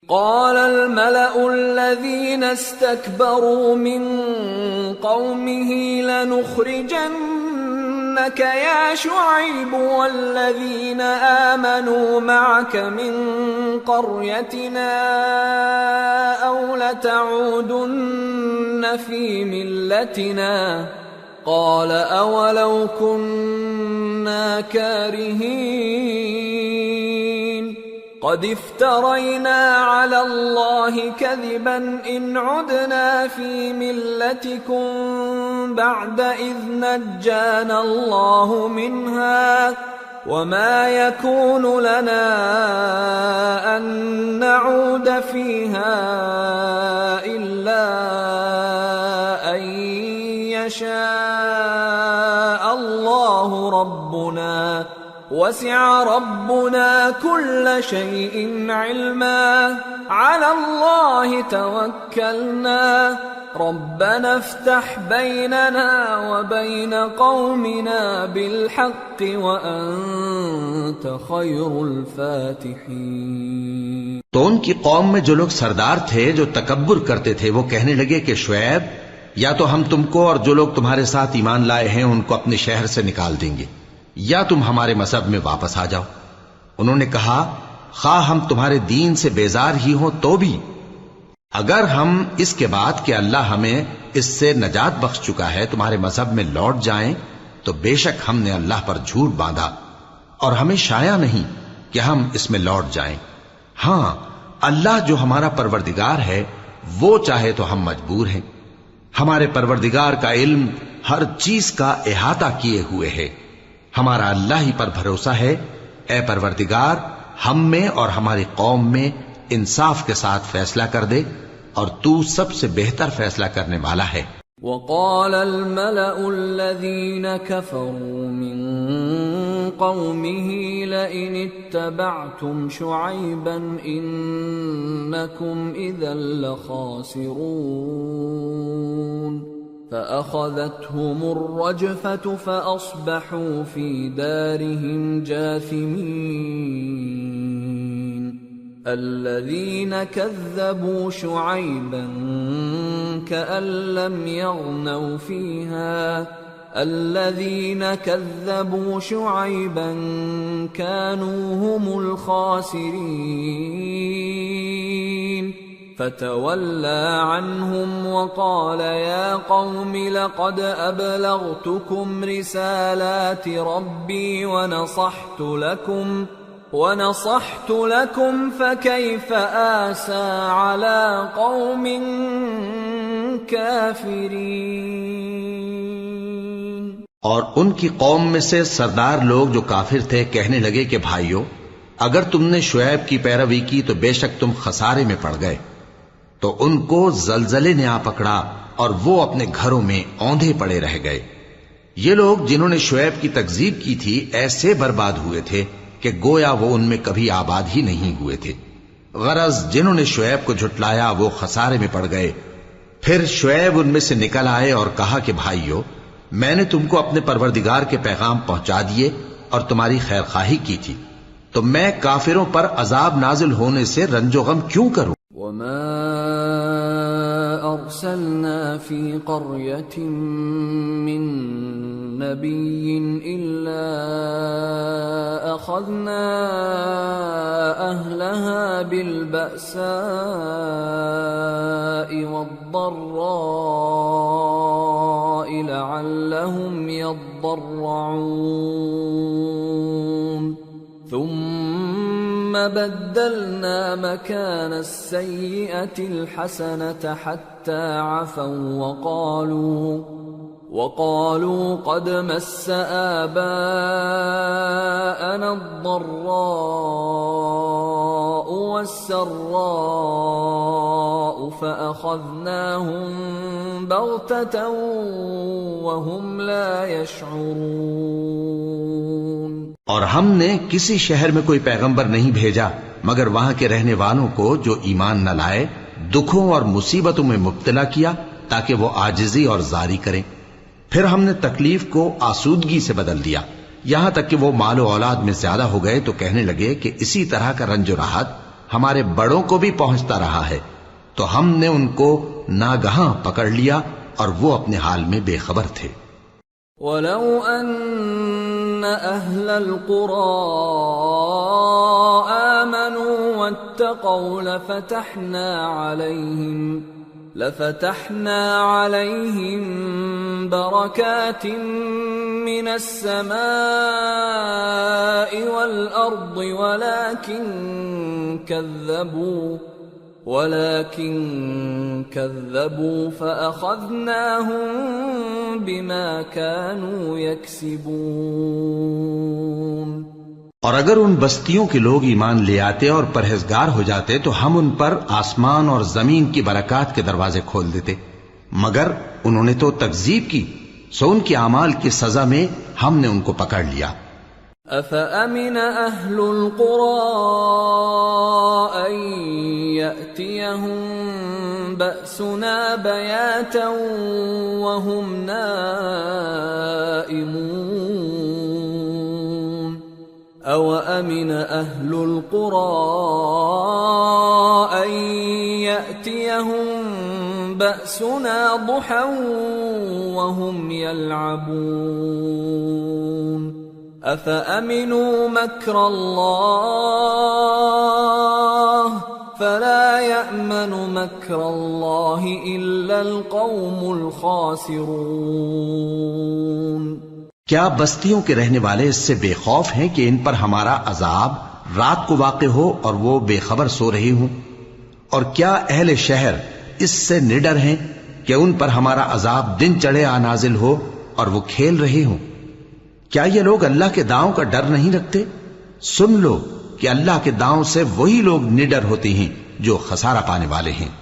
قال الملأ الذين استكبروا من قومه لنخرجنك يا شعيب والذين آمنوا معك من قريتنا أو لتعودن في ملتنا قال أولو كنا كارهين قد افترينا على الله كذبا إن عدنا في ملتكم بعد إذ نجانا الله منها وما يكون لنا أن نعود فيها إلا أن يشاء الله ربنا وسع ربنا كل شيء علما على الله توكلنا ربنا افتح بيننا وبين قومنا بالحق وأنت خير الفاتحين. تو ان کی قوم میں جو لوگ سردار تھے جو تکبر کرتے تھے وہ کہنے لگے کہ شعیب یا تو ہم تم کو اور جو لوگ تمہارے ساتھ ایمان لائے ہیں ان کو اپنے شہر سے نکال دیں گے یا تم ہمارے مذہب میں واپس آ جاؤ. انہوں نے کہا خواہ ہم تمہارے دین سے بیزار ہی ہوں تو بھی اگر ہم اس کے بعد کہ اللہ ہمیں اس سے نجات بخش چکا ہے تمہارے مذہب میں لوٹ جائیں تو بے شک ہم نے اللہ پر جھوٹ باندھا اور ہمیں شایع نہیں کہ ہم اس میں لوٹ جائیں. ہاں اللہ جو ہمارا پروردگار ہے وہ چاہے تو ہم مجبور ہیں. ہمارے پروردگار کا علم ہر چیز کا احاطہ کیے ہوئے ہے. ہمارا اللہ ہی پر بھروسہ ہے. اے پروردگار ہم میں اور ہماری قوم میں انصاف کے ساتھ فیصلہ کر دے اور تو سب سے بہتر فیصلہ کرنے والا ہے. وقال الملأ الذين كفروا من قومه لئن اتبعتم شعيبا إنكم إذا لخاسرون فأخذتهم الرجفة فأصبحوا في دارهم جاثمين. الذين كذبوا شعيبا كأن لم يغنوا فيها الذين كذبوا شعيبا كانوا هم الخاسرين فتولى عنهم وقال يا قوم لقد أبلغتكم رسالات ربي ونصحت لكم فكيف آسى على قوم كافرين. اور ان کی قوم میں سے سردار لوگ جو کافر تھے کہنے لگے کہ بھائیو اگر تم نے شعیب کی پیروی کی تو بے شک تم خسارے میں پڑ گئے. تو ان کو زلزلے نے آ پکڑا اور وہ اپنے گھروں میں اوندھے پڑے رہ گئے. یہ لوگ جنہوں نے شعیب کی تکذیب کی تھی ایسے برباد ہوئے تھے کہ گویا وہ ان میں کبھی آباد ہی نہیں ہوئے تھے. غرض جنہوں نے شعیب کو جھٹلایا وہ خسارے میں پڑ گئے. پھر شعیب ان میں سے نکل آئے اور کہا کہ بھائیو میں نے تم کو اپنے پروردگار کے پیغام پہنچا دیے اور تمہاری خیر خواہی کی تھی تو میں کافروں پر عذاب نازل ہونے سے رنج و غم کیوں کروں. وما أرسلنا في قرية من نبي إلا أخذنا أهلها بالبأساء والضراء لعلهم يضرعون ثم بدلنا مكان السيئة الحسنة حتى عفوا وقالوا قد مس آباءنا الضراء والسراء فأخذناهم بغتة وهم لا يشعرون. اور ہم نے کسی شہر میں کوئی پیغمبر نہیں بھیجا مگر وہاں کے رہنے والوں کو جو ایمان نہ لائے دکھوں اور مصیبتوں میں مبتلا کیا تاکہ وہ عاجزی اور زاری کریں. پھر ہم نے تکلیف کو آسودگی سے بدل دیا یہاں تک کہ وہ مال و اولاد میں زیادہ ہو گئے تو کہنے لگے کہ اسی طرح کا رنج و راحت ہمارے بڑوں کو بھی پہنچتا رہا ہے، تو ہم نے ان کو ناگہاں پکڑ لیا اور وہ اپنے حال میں بے خبر تھے۔ وَلَوْ أَنَّ أَهْلَ الْقُرَىٰ آمَنُوا وَاتَّقَوْا لَفَتَحْنَا عَلَيْهِم بَرَكَاتٍ مِّنَ السَّمَاءِ وَالْأَرْضِ ولكن كذبوا فأخذناهم بما كانوا يكسبون۔ اور اگر ان بستیوں کے لوگ ایمان لے آتے اور پرہیزگار ہو جاتے تو ہم ان پر آسمان اور زمین کی برکات کے دروازے کھول دیتے، مگر انہوں نے تو تکذیب کی، سو ان کے اعمال کی سزا میں ہم نے ان کو پکڑ لیا۔ أَفَأَمِنَ أَهْلُ الْقُرَىٰ أَن يَأْتِيَهُم بَأْسُنَا بَيَاتًا وَهُمْ نَائِمُونَ أَوَأَمِنَ أَهْلُ الْقُرَىٰ أَن يَأْتِيَهُم بَأْسُنَا ضُحًى وَهُمْ يَلْعَبُونَ أَفَأَمِنُوا مَكْرَ اللَّهِ فَلَا يَأْمَنُ مَكْرَ اللَّهِ إِلَّا الْقَوْمُ الْخَاسِرُونَ۔ کیا بستیوں کے رہنے والے اس سے بے خوف ہیں کہ ان پر ہمارا عذاب رات کو واقع ہو اور وہ بے خبر سو رہے ہوں؟ اور کیا اہل شہر اس سے نڈر ہیں کہ ان پر ہمارا عذاب دن چڑھے آ نازل ہو اور وہ کھیل رہے ہوں؟ کیا یہ لوگ اللہ کے داؤں کا ڈر نہیں رکھتے؟ سن لو کہ اللہ کے داؤں سے وہی لوگ نڈر ہوتے ہیں جو خسارہ پانے والے ہیں۔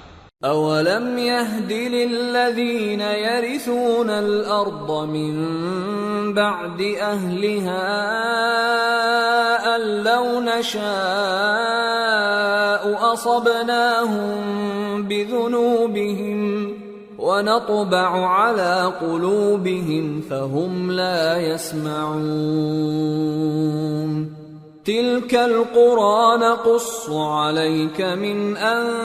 أَوَلَمْ يَهْدِ لِلَّذِينَ يَرِثُونَ الْأَرْضَ مِن بَعْدِ أَهْلِهَا أَن لَّوْ نَشَاءُ أَصَبْنَاهُم بِذُنُوبِهِمْ وَنَطْبَعُ عَلَى قُلُوبِهِمْ فَهُمْ لَا يَسْمَعُونَ تِلْكَ الْقُرَىٰ نَقُصُّ عَلَيْكَ مِنْ أَنبَائِهَا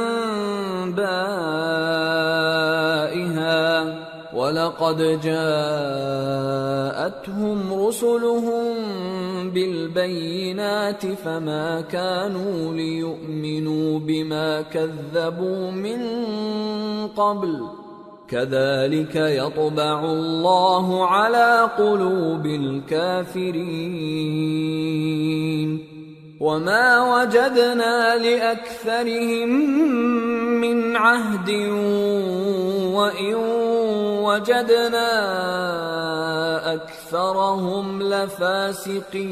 وَلَقَدْ جَاءَتْهُمْ رُسُلُهُم بِالْبَيِّنَاتِ فَمَا كَانُوا لِيُؤْمِنُوا بِمَا كَذَّبُوا مِن قَبْلُ كَذَلِكَ يَطْبَعُ اللَّهُ عَلَى قُلُوبِ الْكَافِرِينَ وَمَا وَجَدْنَا لِأَكْثَرِهِم مِّنْ عَهْدٍ وَإِن وَجَدْنَا أَكْثَرَهُمْ لَفَاسِقِينَ۔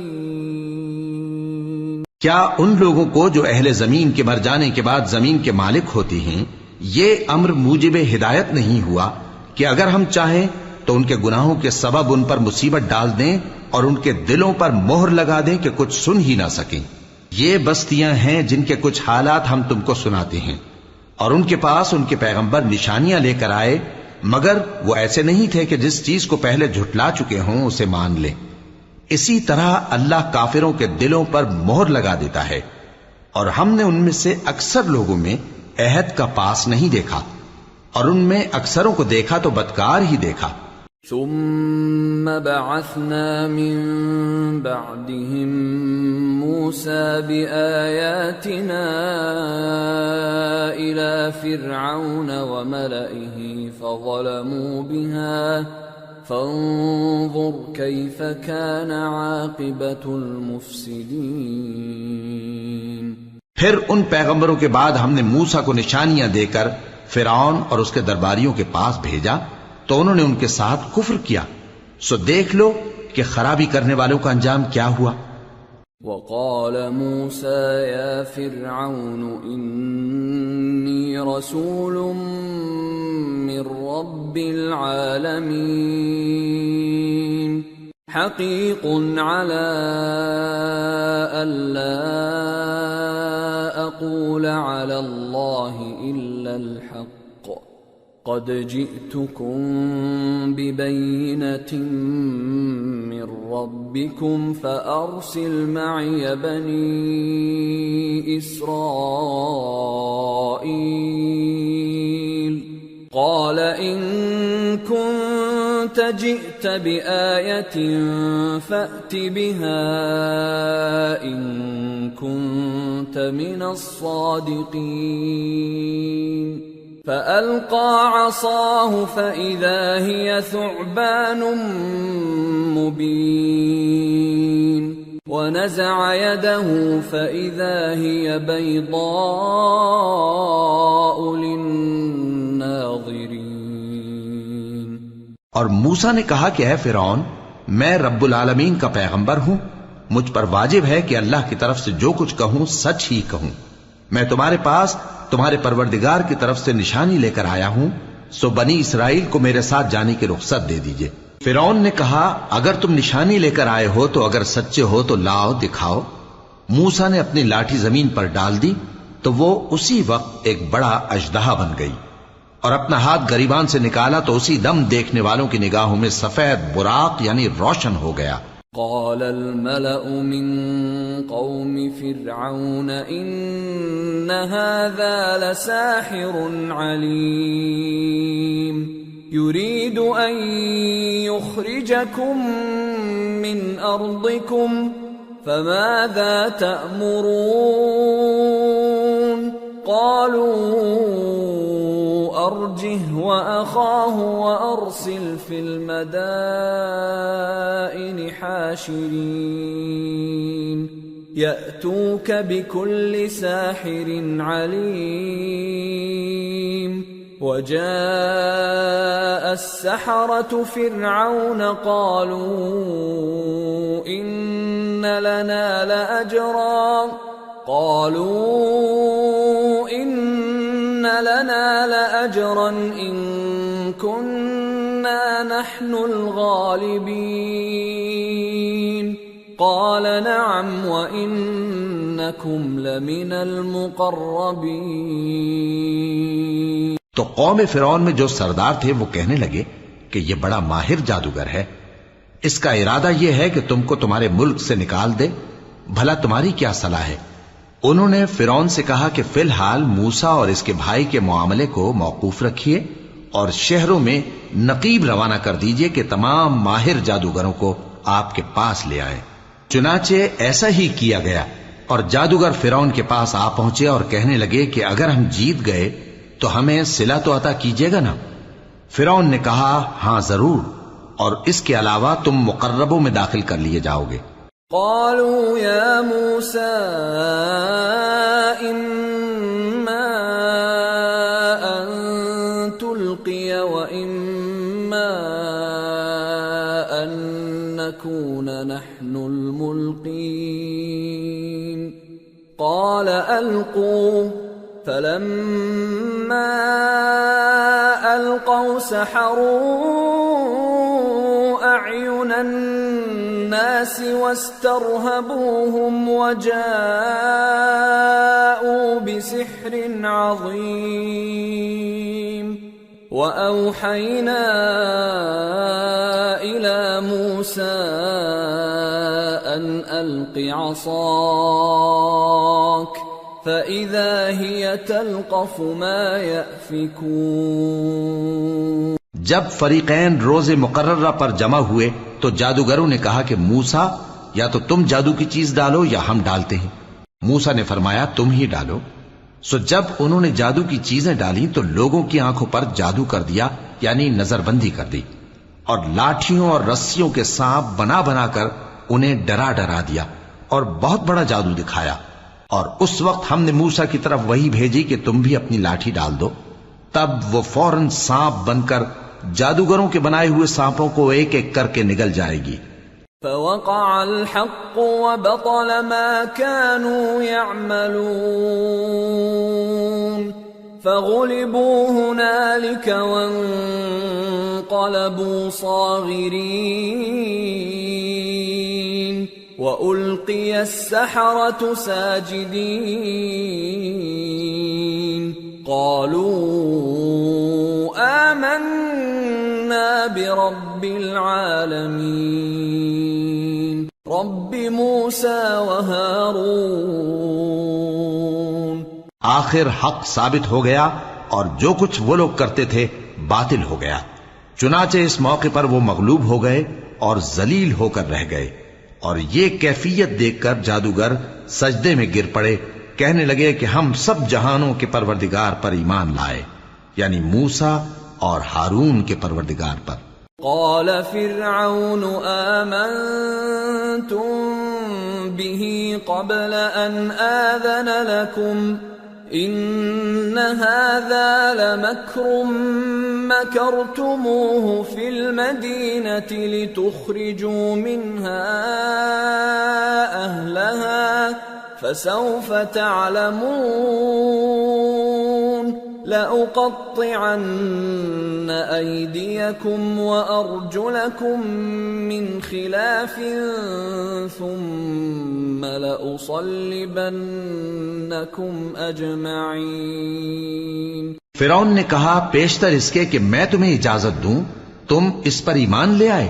کیا ان لوگوں کو جو اہل زمین کے مر جانے کے بعد زمین کے مالک ہوتی ہیں یہ امر موجب ہدایت نہیں ہوا کہ اگر ہم چاہیں تو ان کے گناہوں کے سبب ان پر مصیبت ڈال دیں اور ان کے دلوں پر مہر لگا دیں کہ کچھ سن ہی نہ سکیں؟ یہ بستیاں ہیں جن کے کچھ حالات ہم تم کو سناتے ہیں، اور ان کے پاس ان کے پیغمبر نشانیاں لے کر آئے، مگر وہ ایسے نہیں تھے کہ جس چیز کو پہلے جھٹلا چکے ہوں اسے مان لیں۔ اسی طرح اللہ کافروں کے دلوں پر مہر لگا دیتا ہے، اور ہم نے ان میں سے اکثر لوگوں میں عہد کا پاس نہیں دیکھا، اور ان میں اکثروں کو دیکھا تو بدکار ہی دیکھا۔ ثم بعثنا من بعدهم موسى بآياتنا إلى فرعون وملئه فظلموا بها فانظر كيف كان عاقبة المفسدين۔ پھر ان پیغمبروں کے بعد ہم نے موسیٰ کو نشانیاں دے کر فرعون اور اس کے درباریوں کے پاس بھیجا تو انہوں نے ان کے ساتھ کفر کیا، سو دیکھ لو کہ خرابی کرنے والوں کا انجام کیا ہوا۔ وقال موسى يا فرعون إني رسول من رب العالمين حقيق على ألا أقول على الله إلا الحق قد جئتكم ببينة من ربكم فأرسل معي بني إسرائيل قال إن كنت جئت بآية فأت بها إن كنت من الصادقين فألقى عصاه فإذا هي ثعبان مبين ونزع يده فإذا هي بيضاء للناظرين. اور موسیٰ نے کہا کہ اے فرعون، میں رب العالمین کا پیغمبر ہوں، مجھ پر واجب ہے کہ اللہ کی طرف سے جو کچھ کہوں سچ ہی کہوں. میں تمہارے پاس تمہارے پروردگار کی طرف سے نشانی لے کر آیا ہوں، سو بنی اسرائیل کو میرے ساتھ جانے کی رخصت دے دیجئے. فرعون نے کہا اگر تم نشانی لے کر آئے ہو تو اگر سچے ہو تو لاؤ دکھاؤ. موسیٰ نے اپنی لاٹھی زمین پر ڈال دی تو وہ اسی وقت ایک بڑا اژدہا بن گئی، اور اپنا ہاتھ گریبان سے نکالا تو اسی دم دیکھنے والوں کی نگاہوں میں سفید براق یعنی روشن ہو گیا. قال الملأ من قوم فرعون إن هذا لساحر عليم يريد أن يخرجكم من أرضكم فماذا تأمرون قالوا أرجه وأخاه وأرسل في المدائن حاشرين يأتوك بكل ساحر عليم. وجاء السحرة فرعون قالوا إن لنا لأجرا إن كنا نحن الغالبين قال نعم وإنكم لمن المقربين. تو قوم فرعون میں جو سردار تھے وہ کہنے لگے کہ یہ بڑا ماہر جادوگر ہے، اس کا ارادہ یہ ہے کہ تم کو تمہارے ملک سے نکال دے، بھلا تمہاری کیا صلاح ہے؟ انہوں نے فرعون سے کہا کہ فی الحال موسیٰ اور اس کے بھائی کے معاملے کو موقوف رکھیے اور شہروں میں نقیب روانہ کر دیجئے کہ تمام ماہر جادوگروں کو آپ کے پاس لے آئیں. چنانچہ ایسا ہی کیا گیا، اور جادوگر فرعون کے پاس آ پہنچے اور کہنے لگے کہ اگر ہم جیت گئے تو ہمیں صلہ تو عطا کیجیے گا نا؟ فرعون نے کہا ہاں ضرور، اور اس کے علاوہ تم مقربوں میں داخل کر لیے جاؤ گے. قالوا يا موسى إما أن تلقي وإما أن نكون نحن الملقين قال ألقوا فلما ألقوا سحروا أعين الناس واسترهبوهم وجاءوا بسحر عظيم. وأوحينا إلى موسى أن ألق عصاك فإذا هي تلقف ما يأفكون. جب فریقین روز مقررہ پر جمع ہوئے تو جادوگروں نے کہا کہ موسیٰ یا تو تم جادو کی چیز ڈالو یا ہم ڈالتے ہیں. موسیٰ نے فرمایا تم ہی ڈالو. سو جب انہوں نے جادو کی چیزیں ڈالی تو لوگوں کی آنکھوں پر جادو کر دیا یعنی نظر بندی کر دی، اور لاٹھیوں اور رسیوں کے سانپ بنا بنا کر انہیں ڈرا ڈرا دیا اور بہت بڑا جادو دکھایا. اور اس وقت ہم نے موسیٰ کی طرف وہی بھیجی کہ تم بھی اپنی لاٹھی ڈال دو. تب وہ فوراً سانپ بن کر جادوگروں کے بنائے ہوئے سانپوں کو ایک ایک کر کے نگل جائے گی. فوقع الحق وبطل ما كانوا يعملون فغلبوا هنالك وانقلبوا صاغرين وألقي السحرة ساجدين قالوا رب العالمين رب موسى وهارون۔ آخر حق ثابت ہو گیا اور جو کچھ وہ لوگ کرتے تھے باطل ہو گیا۔ چنانچہ اس موقع پر وہ مغلوب ہو گئے اور ذلیل ہو کر رہ گئے، اور یہ کیفیت دیکھ کر جادوگر سجدے میں گر پڑے، کہنے لگے کہ ہم سب جہانوں کے پروردگار پر ایمان لائے، یعنی موسیٰ اور ہارون کے پروردگار پر۔ قال فرعون آمنتم به قبل ان آذن لكم ان هذا لمكر مكرتموه في المدينة لتخرجوا منها أهلها فسوف تعلمون لأقطعن أيديكم وأرجلكم من خلاف ثم لأصلبنكم أجمعين۔ فرعون نے کہا پیشتر اس کے کہ میں تمہیں اجازت دوں تم اس پر ایمان لے آئے،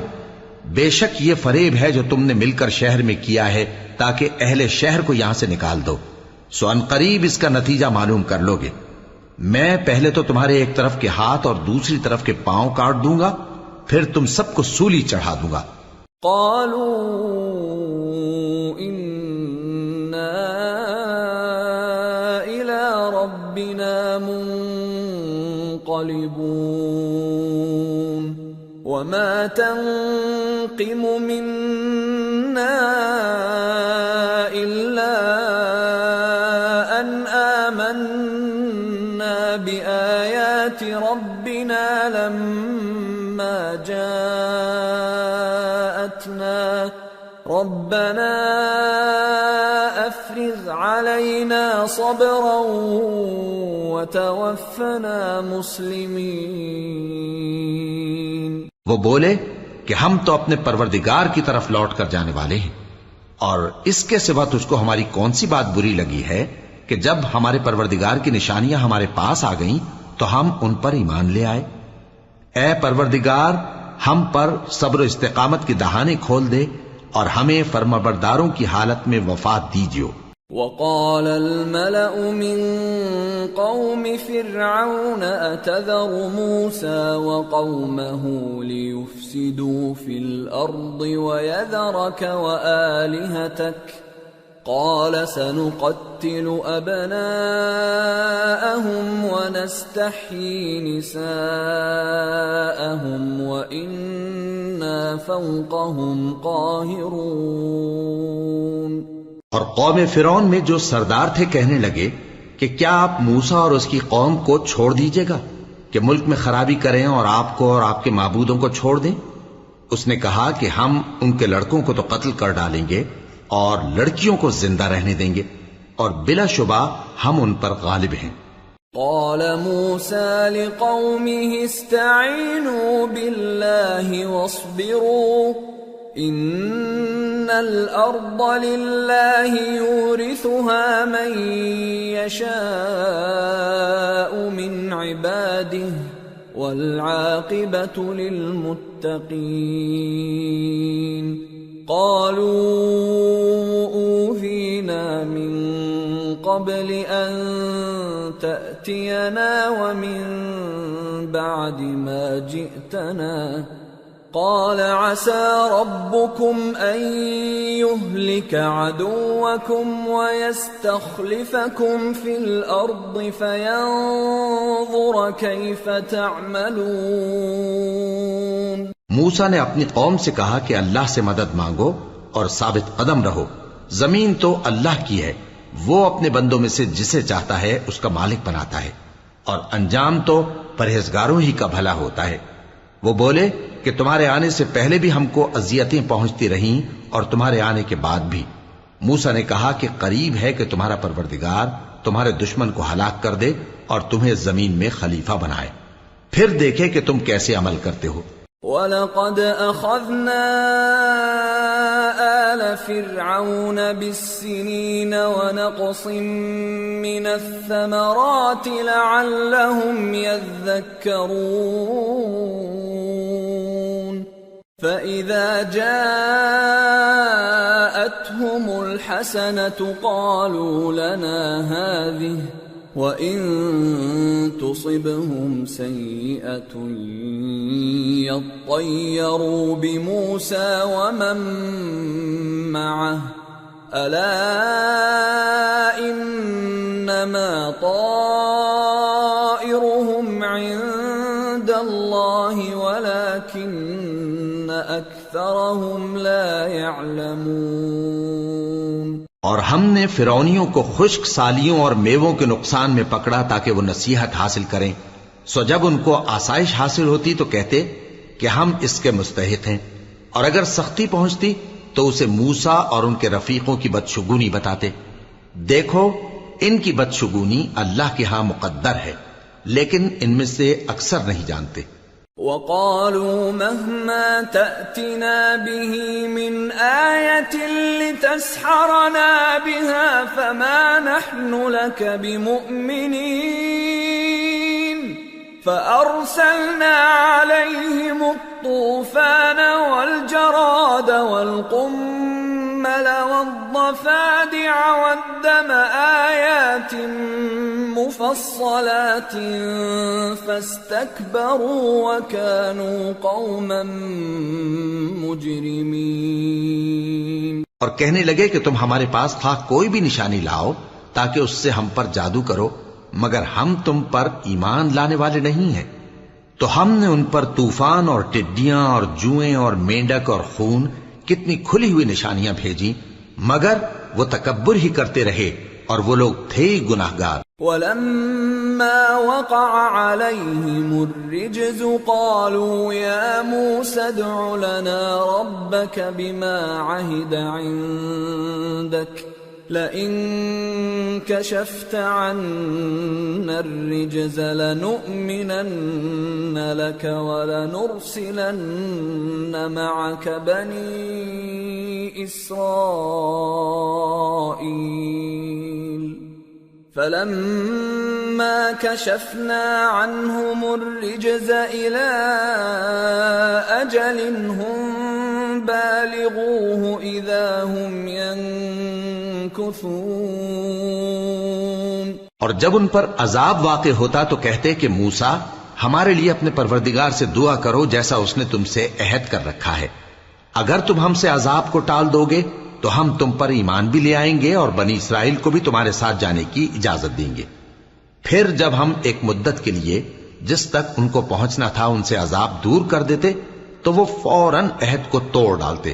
بے شک یہ فریب ہے جو تم نے مل کر شہر میں کیا ہے تاکہ اہل شہر کو یہاں سے نکال دو، سو ان قریب اس کا نتیجہ معلوم کر لو گے۔ میں پہلے تو تمہارے ایک طرف کے ہاتھ اور دوسری طرف کے پاؤں کاٹ دوں گا، پھر تم سب کو سولی چڑھا دوں گا۔ قالوا انا الى ربنا منقلبون وما تنقم منا الا ان آمنا بآيات ربنا لما جاءتنا ربنا افرغ علينا صبرا وتوفنا مسلمين۔ وہ بولے کہ ہم تو اپنے پروردگار کی طرف لوٹ کر جانے والے ہیں، اور اس کے سوا تجھ کو ہماری کون سی بات بری لگی ہے کہ جب ہمارے پروردگار کی نشانیاں ہمارے پاس آ گئیں تو ہم ان پر ایمان لے آئے۔ اے پروردگار ہم پر صبر و استقامت کی دہانے کھول دے اور ہمیں فرمانبرداروں کی حالت میں وفات دیجیو۔ وقال الملأ من قوم فرعون أتذر موسى وقومه ليفسدوا في الأرض ويذرك وآلهتك قال سنقتل أبناءهم ونستحيي نساءهم وإنا فوقهم قاهرون۔ اور قوم فرعون میں جو سردار تھے کہنے لگے کہ کیا آپ موسیٰ اور اس کی قوم کو چھوڑ دیجیے گا کہ ملک میں خرابی کریں اور آپ کو اور آپ کے معبودوں کو چھوڑ دیں؟ اس نے کہا کہ ہم ان کے لڑکوں کو تو قتل کر ڈالیں گے اور لڑکیوں کو زندہ رہنے دیں گے، اور بلا شبہ ہم ان پر غالب ہیں۔ قال موسى لقومه استعينوا بالله واصبروا ان الارض لله يورثها من يشاء من عباده والعاقبة للمتقين۔ قالوا أوذينا من قبل أن تأتينا ومن بعد ما جئتنا قال عسى ربكم أن يهلك عدوكم ويستخلفكم في الأرض فينظر كيف تعملون۔ موسیٰ نے اپنی قوم سے کہا کہ اللہ سے مدد مانگو اور ثابت قدم رہو، زمین تو اللہ کی ہے، وہ اپنے بندوں میں سے جسے چاہتا ہے اس کا مالک بناتا ہے، اور انجام تو پرہیزگاروں ہی کا بھلا ہوتا ہے۔ وہ بولے کہ تمہارے آنے سے پہلے بھی ہم کو اذیتیں پہنچتی رہیں اور تمہارے آنے کے بعد بھی۔ موسیٰ نے کہا کہ قریب ہے کہ تمہارا پروردگار تمہارے دشمن کو ہلاک کر دے اور تمہیں زمین میں خلیفہ بنائے، پھر دیکھے کہ تم کیسے عمل کرتے ہو۔ وَلَقَدْ أَخَذْنَا آلَ فِرْعَوْنَ بِالسِّنِينَ وَنَقْصٍ مِّنَ الثَّمَرَاتِ لَعَلَّهُمْ يَذَّكَّرُونَ۔ فَإِذَا جَاءَتْهُمُ الْحَسَنَةُ قَالُوا لَنَا هَذِهِ وَإِن تُصِبْهُمْ سَيِّئَةٌ يَطَّيَّرُوا بِمُوسَى وَمَن مَّعَهُ أَلَا إِنَّمَا طَائِرُهُمْ عِندَ اللَّهِ وَلَكِنَّ أَكْثَرَهُمْ لَا يَعْلَمُونَ۔ اور ہم نے فرعونیوں کو خشک سالیوں اور میووں کے نقصان میں پکڑا تاکہ وہ نصیحت حاصل کریں، سو جب ان کو آسائش حاصل ہوتی تو کہتے کہ ہم اس کے مستحق ہیں، اور اگر سختی پہنچتی تو اسے موسیٰ اور ان کے رفیقوں کی بدشگونی بتاتے۔ دیکھو ان کی بدشگونی اللہ کے ہاں مقدر ہے، لیکن ان میں سے اکثر نہیں جانتے۔ وَقَالُوا مَهْمَا تَأْتِنَا بِهِ مِنْ آيَةٍ لِتَسْحَرَنَا بِهَا فَمَا نَحْنُ لَكَ بِمُؤْمِنِينَ فَأَرْسَلْنَا عَلَيْهِمُ الطُّوفَانَ وَالْجَرَادَ وَالْقُمَّلَ وَالضَّفَادِعَ وَالدَّمَ آيَاتٍ مُفَصَّلَاتٍ فَاسْتَكْبَرُوا وَكَانُوا قَوْمًا مُجْرِمِينَ۔ اور کہنے لگے کہ تم ہمارے پاس خواہ کوئی بھی نشانی لاؤ تاکہ اس سے ہم پر جادو کرو، مگر ہم تم پر ایمان لانے والے نہیں ہیں۔ تو ہم نے ان پر طوفان اور ٹڈیاں اور جوئیں اور مینڈک اور خون کتنی کھلی ہوئی نشانیاں بھیجی، مگر وہ تکبر ہی کرتے رہے اور وہ لوگ تھے ہی گناہگار۔ وَلَمَّا وَقَعَ عَلَيْهِمُ الرِّجْزُ قَالُوا يَا مُوسَى ادْعُ لَنَا رَبَّكَ بِمَا عَهِدَ عِندَكَ لَئِن كَشَفْتَ عَنَّا الرِّجْزَ لَنُؤْمِنَنَّ لَكَ وَلَنُرْسِلَنَّ مَعَكَ بَنِي إِسْرَائِيلَ فَلَمَّا كَشَفْنَا عَنْهُمُ الرِّجْزَ إِلَى أَجَلٍ هُمْ بَالِغُوهُ إِذَا هُمْ يَنكُثُونَ۔ اور جب ان پر عذاب واقع ہوتا تو کہتے کہ موسیٰ ہمارے لیے اپنے پروردگار سے دعا کرو جیسا اس نے تم سے عہد کر رکھا ہے، اگر تم ہم سے عذاب کو ٹال دو گے تو ہم تم پر ایمان بھی لے آئیں گے اور بنی اسرائیل کو بھی تمہارے ساتھ جانے کی اجازت دیں گے۔ پھر جب ہم ایک مدت کے لیے جس تک ان کو پہنچنا تھا ان سے عذاب دور کر دیتے تو وہ فوراً عہد کو توڑ ڈالتے۔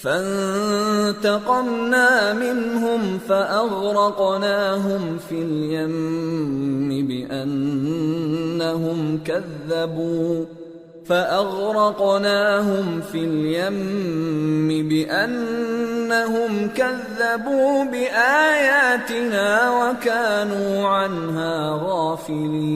فَانْتَقَمْنَا مِنْهُمْ فَأَغْرَقْنَاهُمْ فِي الْيَمِّ بِأَنَّهُمْ كَذَّبُوا بِآيَاتِنَا وَكَانُوا عَنْهَا غَافِلِينَ۔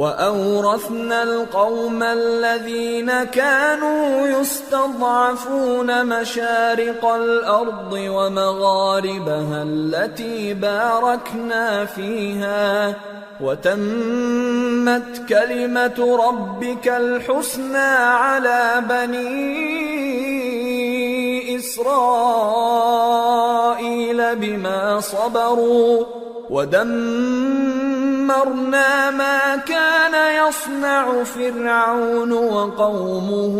وَأَوْرَثْنَا الْقَوْمَ الَّذِينَ كَانُوا يُسْتَضْعَفُونَ مَشَارِقَ الْأَرْضِ وَمَغَارِبَهَا الَّتِي بَارَكْنَا فِيهَا وَتَمَّتْ كَلِمَةُ رَبِّكَ الْحُسْنَى عَلَى بَنِي إِسْرَائِيلَ بِمَا صَبَرُوا وَدَمَّرْنَا مَا كَانَ يَصْنَعُ فِرْعَوْنُ وَقَوْمُهُ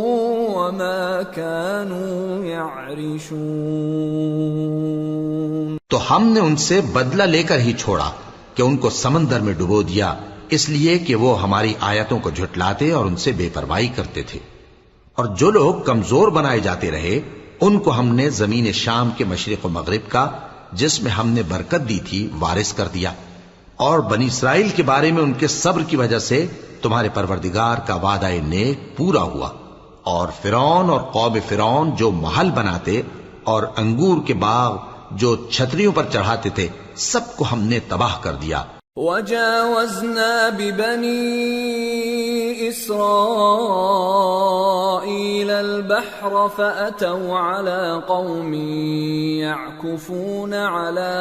وَمَا كَانُوا يَعْرِشُونَ۔ تو ہم نے ان سے بدلہ لے کر ہی چھوڑا کہ ان کو سمندر میں ڈبو دیا، اس لیے کہ وہ ہماری آیتوں کو جھٹلاتے اور ان سے بے پرواہی کرتے تھے۔ اور جو لوگ کمزور بنائے جاتے رہے ان کو ہم نے زمین شام کے مشرق و مغرب کا جس میں ہم نے برکت دی تھی وارث کر دیا، اور بنی اسرائیل کے بارے میں ان کے صبر کی وجہ سے تمہارے پروردگار کا وعدہ نیک پورا ہوا۔ اور فرعون اور قوم فرعون جو محل بناتے اور انگور کے باغ جو چھتریوں پر چڑھاتے تھے سب کو ہم نے تباہ کر دیا۔ وَجَاوَزْنَا بِبَنِي إِسْرَائِيلَ الْبَحْرَ فَأَتَوْا عَلَى قَوْمٍ يَعْكُفُونَ عَلَى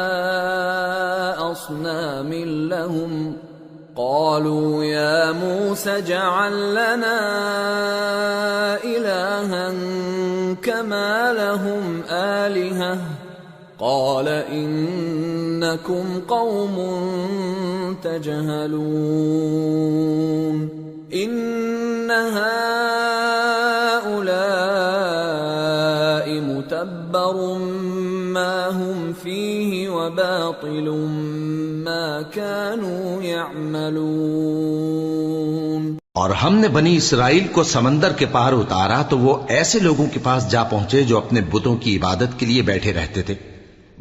أَصْنَامٍ لَهُمْ قالوا يا موسى اجعل لنا إلها كما لهم آلهة قال إنكم قوم تجهلون إن هؤلاء متبر ما هم فيه وباطل ما كانوا يعملون۔ اور ہم نے بنی اسرائیل کو سمندر کے پار اتارا تو وہ ایسے لوگوں کے پاس جا پہنچے جو اپنے بتوں کی عبادت کے لیے بیٹھے رہتے تھے۔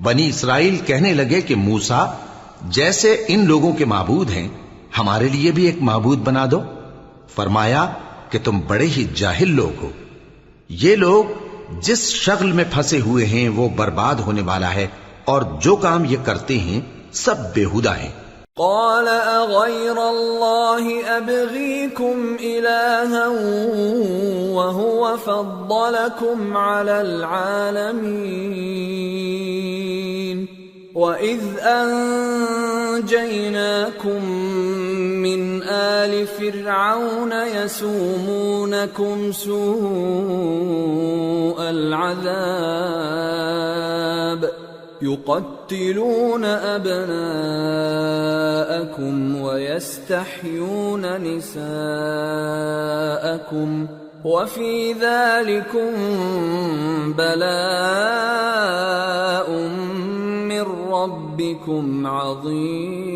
بنی اسرائیل کہنے لگے کہ موسیٰ، جیسے ان لوگوں کے معبود ہیں ہمارے لیے بھی ایک معبود بنا دو۔ فرمایا کہ تم بڑے ہی جاہل لوگ ہو، یہ لوگ جس شغل میں پھنسے ہوئے ہیں وہ برباد ہونے والا ہے، اور جو کام یہ کرتے ہیں سب بیہودہ ہیں۔ قال اغير الله ابغيكم الها وهو فضلكم على العالمين واذ انجيناكم من آل فرعون يسومونكم سوء العذاب يقتلون أبناءكم ويستحيون نساءكم وفي ذلكم بلاء من ربكم عظيم۔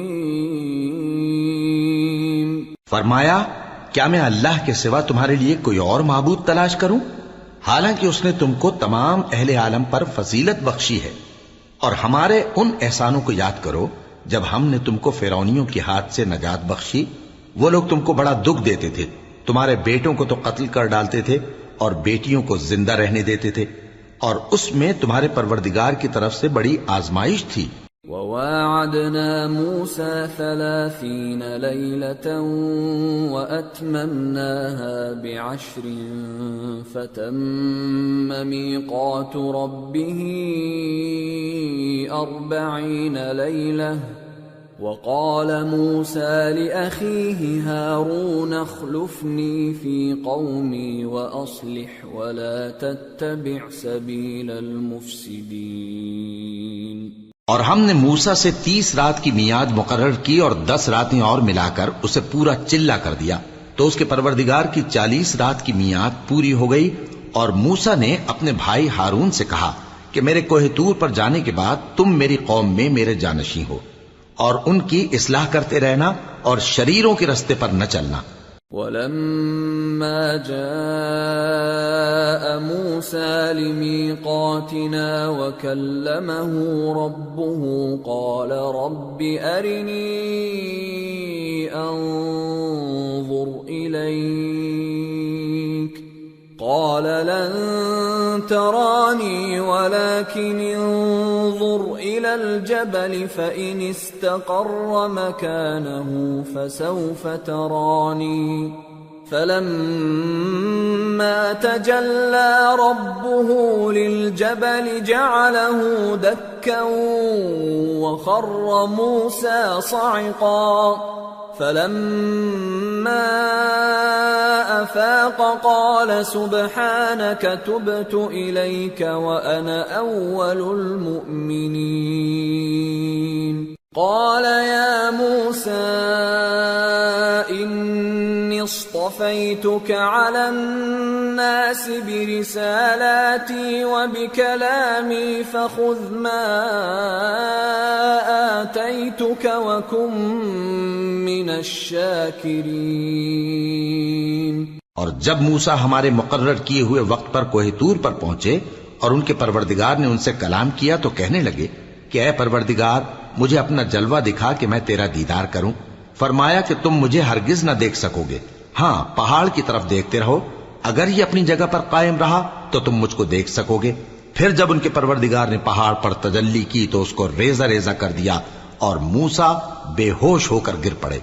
فرمایا کیا میں اللہ کے سوا تمہارے لیے کوئی اور معبود تلاش کروں، حالانکہ اس نے تم کو تمام اہل عالم پر فضیلت بخشی ہے۔ اور ہمارے ان احسانوں کو یاد کرو جب ہم نے تم کو فرعونیوں کے ہاتھ سے نجات بخشی۔ وہ لوگ تم کو بڑا دکھ دیتے تھے، تمہارے بیٹوں کو تو قتل کر ڈالتے تھے اور بیٹیوں کو زندہ رہنے دیتے تھے، اور اس میں تمہارے پروردگار کی طرف سے بڑی آزمائش تھی۔ وواعدنا موسى 30 ليلة وأتممناها ب10 فتم ميقات ربه 40 ليلة وقال موسى لأخيه هارون اخلفني في قومي وأصلح ولا تتبع سبيل المفسدين۔ اور ہم نے موسیٰ سے 30 رات کی میعاد مقرر کی اور 10 راتیں اور ملا کر اسے پورا چلا کر دیا، تو اس کے پروردگار کی 40 رات کی میعاد پوری ہو گئی۔ اور موسیٰ نے اپنے بھائی ہارون سے کہا کہ میرے کوہ طور پر جانے کے بعد تم میری قوم میں میرے جانشین ہو، اور ان کی اصلاح کرتے رہنا اور شریروں کے رستے پر نہ چلنا۔ وَلَمَّا جَاءَ مُوسَى لِمِيقَاتِنَا وَكَلَّمَهُ رَبُّهُ قَالَ رَبِّ أَرِنِي أَنظُرْ إِلَيْكَ قَالَ لَن تَرَانِي وَلَكِنِ انظُرْ إِلَى الْجَبَلِ فَإِنِ اسْتَقَرَّ مَكَانَهُ فَسَوْفَ تَرَانِي فَلَمَّا تَجَلَّى رَبُّهُ لِلْجَبَلِ جَعَلَهُ دَكًّا وَخَرَّ مُوسَى صَعِقًا فَلَمَّا أَفَاقَ قَالَ سُبْحَانَكَ تُبْتُ إِلَيْكَ وَأَنَا أَوَّلُ الْمُؤْمِنِينَ۔ قَالَ يَا مُوسَى إِنِّي اصْطَفَيْتُكَ عَلَى النَّاسِ بِرِسَالَاتِي وَبِكَلَامِي فَخُذْ مَا آتَيْتُكَ وَكُن مِّنَ الشَّاكِرِينَ۔ اور جب موسیٰ ہمارے مقرر کیے ہوئے وقت پر کوہ طور پر پہنچے اور ان کے پروردگار نے ان سے کلام کیا تو کہنے لگے کہ اے پروردگار مجھے اپنا جلوہ دکھا کہ میں تیرا دیدار کروں۔ فرمایا کہ تم مجھے ہرگز نہ دیکھ سکو گے، ہاں پہاڑ کی طرف دیکھتے رہو، اگر یہ اپنی جگہ پر قائم رہا تو تم مجھ کو دیکھ سکو گے۔ پھر جب ان کے پروردگار نے پہاڑ پر تجلی کی تو اس کو ریزہ ریزہ کر دیا اور موسیٰ بے ہوش ہو کر گر پڑے۔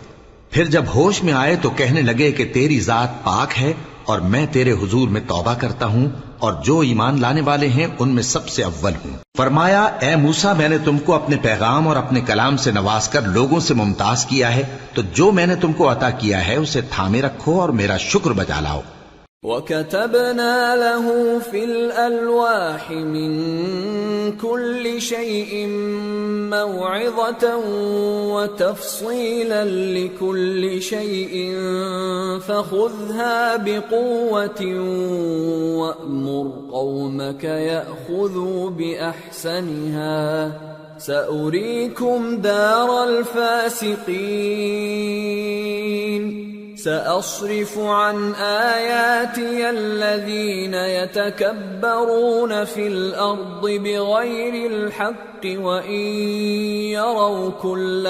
پھر جب ہوش میں آئے تو کہنے لگے کہ تیری ذات پاک ہے اور میں تیرے حضور میں توبہ کرتا ہوں اور جو ایمان لانے والے ہیں ان میں سب سے اول ہوں۔ فرمایا اے موسیٰ، میں نے تم کو اپنے پیغام اور اپنے کلام سے نواز کر لوگوں سے ممتاز کیا ہے، تو جو میں نے تم کو عطا کیا ہے اسے تھامے رکھو اور میرا شکر بجا لاؤ۔ وَكَتَبْنَا لَهُ فِي الْأَلْوَاحِ مِنْ كُلِّ شَيْءٍ مَوْعِظَةً وَتَفْصِيلًا لِكُلِّ شَيْءٍ فَخُذْهَا بِقُوَّةٍ وَأْمُرْ قَوْمَكَ يَأْخُذُوا بِأَحْسَنِهَا سَأُرِيكُمْ دَارَ الْفَاسِقِينَ سأصرف عن آياتي الذين يتكبرون في الأرض بغير الحق وإن يروا كل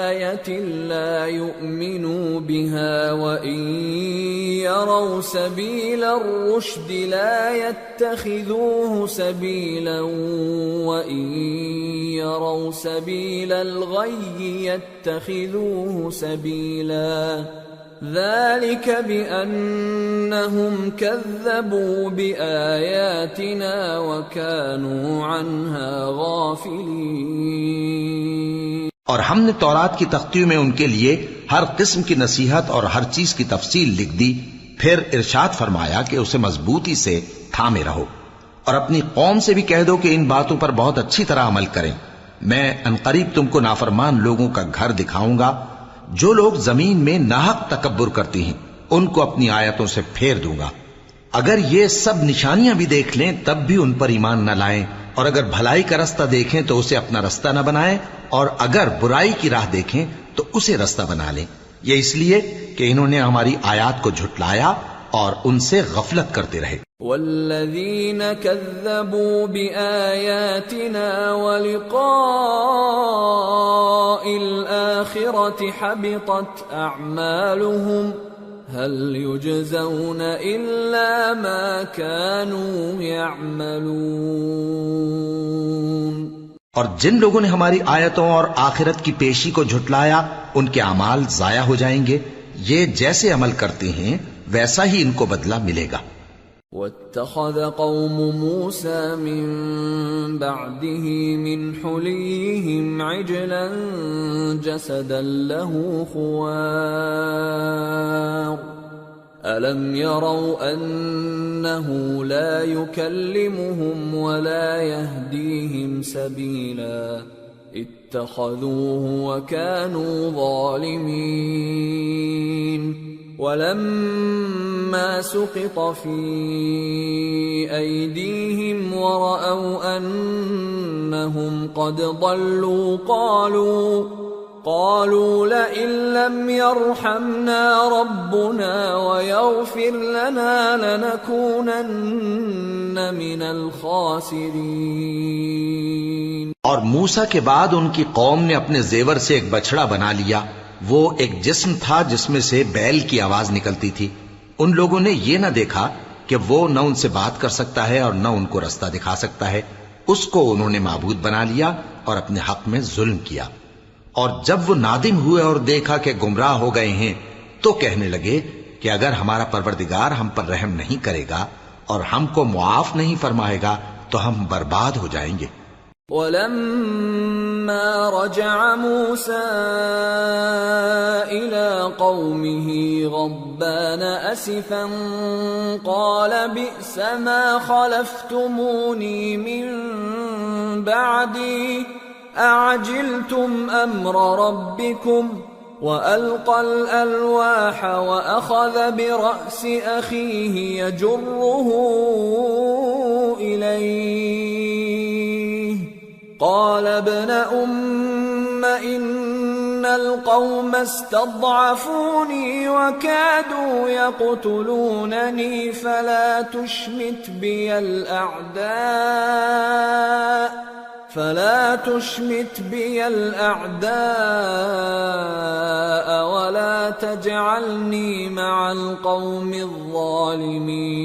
آية لا يؤمنوا بها وإن يروا سبيل الرشد لا يتخذوه سبيلا وإن يروا سبيل الغي يتخذوه سبيلا ذلك بأنهم كذبوا بآياتنا وكانوا عنها غافلين۔ اور ہم نے تورات کی تختیوں میں ان کے لیے ہر قسم کی نصیحت اور ہر چیز کی تفصیل لکھ دی، پھر ارشاد فرمایا کہ اسے مضبوطی سے تھامے رہو اور اپنی قوم سے بھی کہہ دو کہ ان باتوں پر بہت اچھی طرح عمل کریں۔ میں عنقریب تم کو نافرمان لوگوں کا گھر دکھاؤں گا، جو لوگ زمین میں ناحق تکبر کرتی ہیں ان کو اپنی آیتوں سے پھیر دوں گا۔ اگر یہ سب نشانیاں بھی دیکھ لیں تب بھی ان پر ایمان نہ لائیں، اور اگر بھلائی کا رستہ دیکھیں تو اسے اپنا رستہ نہ بنائیں، اور اگر برائی کی راہ دیکھیں تو اسے رستہ بنا لیں۔ یہ اس لیے کہ انہوں نے ہماری آیات کو جھٹلایا اور ان سے غفلت کرتے رہے۔ والذین کذبوا بآیاتنا ولقاء الآخرة حبطت اعمالهم هل يجزون الا ما كانوا يعملون۔ اور جن لوگوں نے ہماری آیتوں اور آخرت کی پیشی کو جھٹلایا ان کے اعمال ضائع ہو جائیں گے، یہ جیسے عمل کرتے ہیں ویسا ہی ان کو بدلہ ملے گا۔ وَاتَّخَذَ قَوْمُ مُوسَى مِن بَعْدِهِ مِنْ حُلِيِّهِمْ عِجْلًا جَسَدًا لَهُ خُوَارٌ أَلَمْ يَرَوْا أَنَّهُ لَا يُكَلِّمُهُمْ وَلَا يَهْدِيهِمْ سَبِيلًا اتَّخَذُوهُ وَكَانُوا ظَالِمِينَ۔ وَلَمَّا سُقِطَ فِي أَيْدِيهِمْ وَرَأَوْا أَنَّهُمْ قَدْ ضَلُّوا قَالُوا لَئِن لَّمْ يَرْحَمْنَا رَبُّنَا وَيَغْفِرْ لَنَا لَنَكُونَنَّ مِنَ الْخَاسِرِينَ۔ اور موسیٰ کے بعد ان کی قوم نے اپنے زیور سے ایک بچڑا بنا لیا، وہ ایک جسم تھا جس میں سے بیل کی آواز نکلتی تھی۔ ان لوگوں نے یہ نہ دیکھا کہ وہ نہ ان سے بات کر سکتا ہے اور نہ ان کو رستہ دکھا سکتا ہے، اس کو انہوں نے معبود بنا لیا اور اپنے حق میں ظلم کیا۔ اور جب وہ نادم ہوئے اور دیکھا کہ گمراہ ہو گئے ہیں تو کہنے لگے کہ اگر ہمارا پروردگار ہم پر رحم نہیں کرے گا اور ہم کو معاف نہیں فرمائے گا تو ہم برباد ہو جائیں گے۔ وَلَمَّا رَجَعَ مُوسَىٰ إِلَىٰ قَوْمِهِ غَضْبَانَ أَسِفًا قَالَ بِئْسَ مَا خَلَفْتُمُونِي مِن بَعْدِي أَعَجِلْتُمْ أَمْرَ رَبِّكُمْ وَأَلْقَى الْأَلْوَاحَ وَأَخَذَ بِرَأْسِ أَخِيهِ يَجُرُّهُ إِلَيْهِ قال ابن أم إن القوم استضعفوني وكادوا يقتلونني فلا تشمت بي الأعداء ولا تجعلني مع القوم الظالمين۔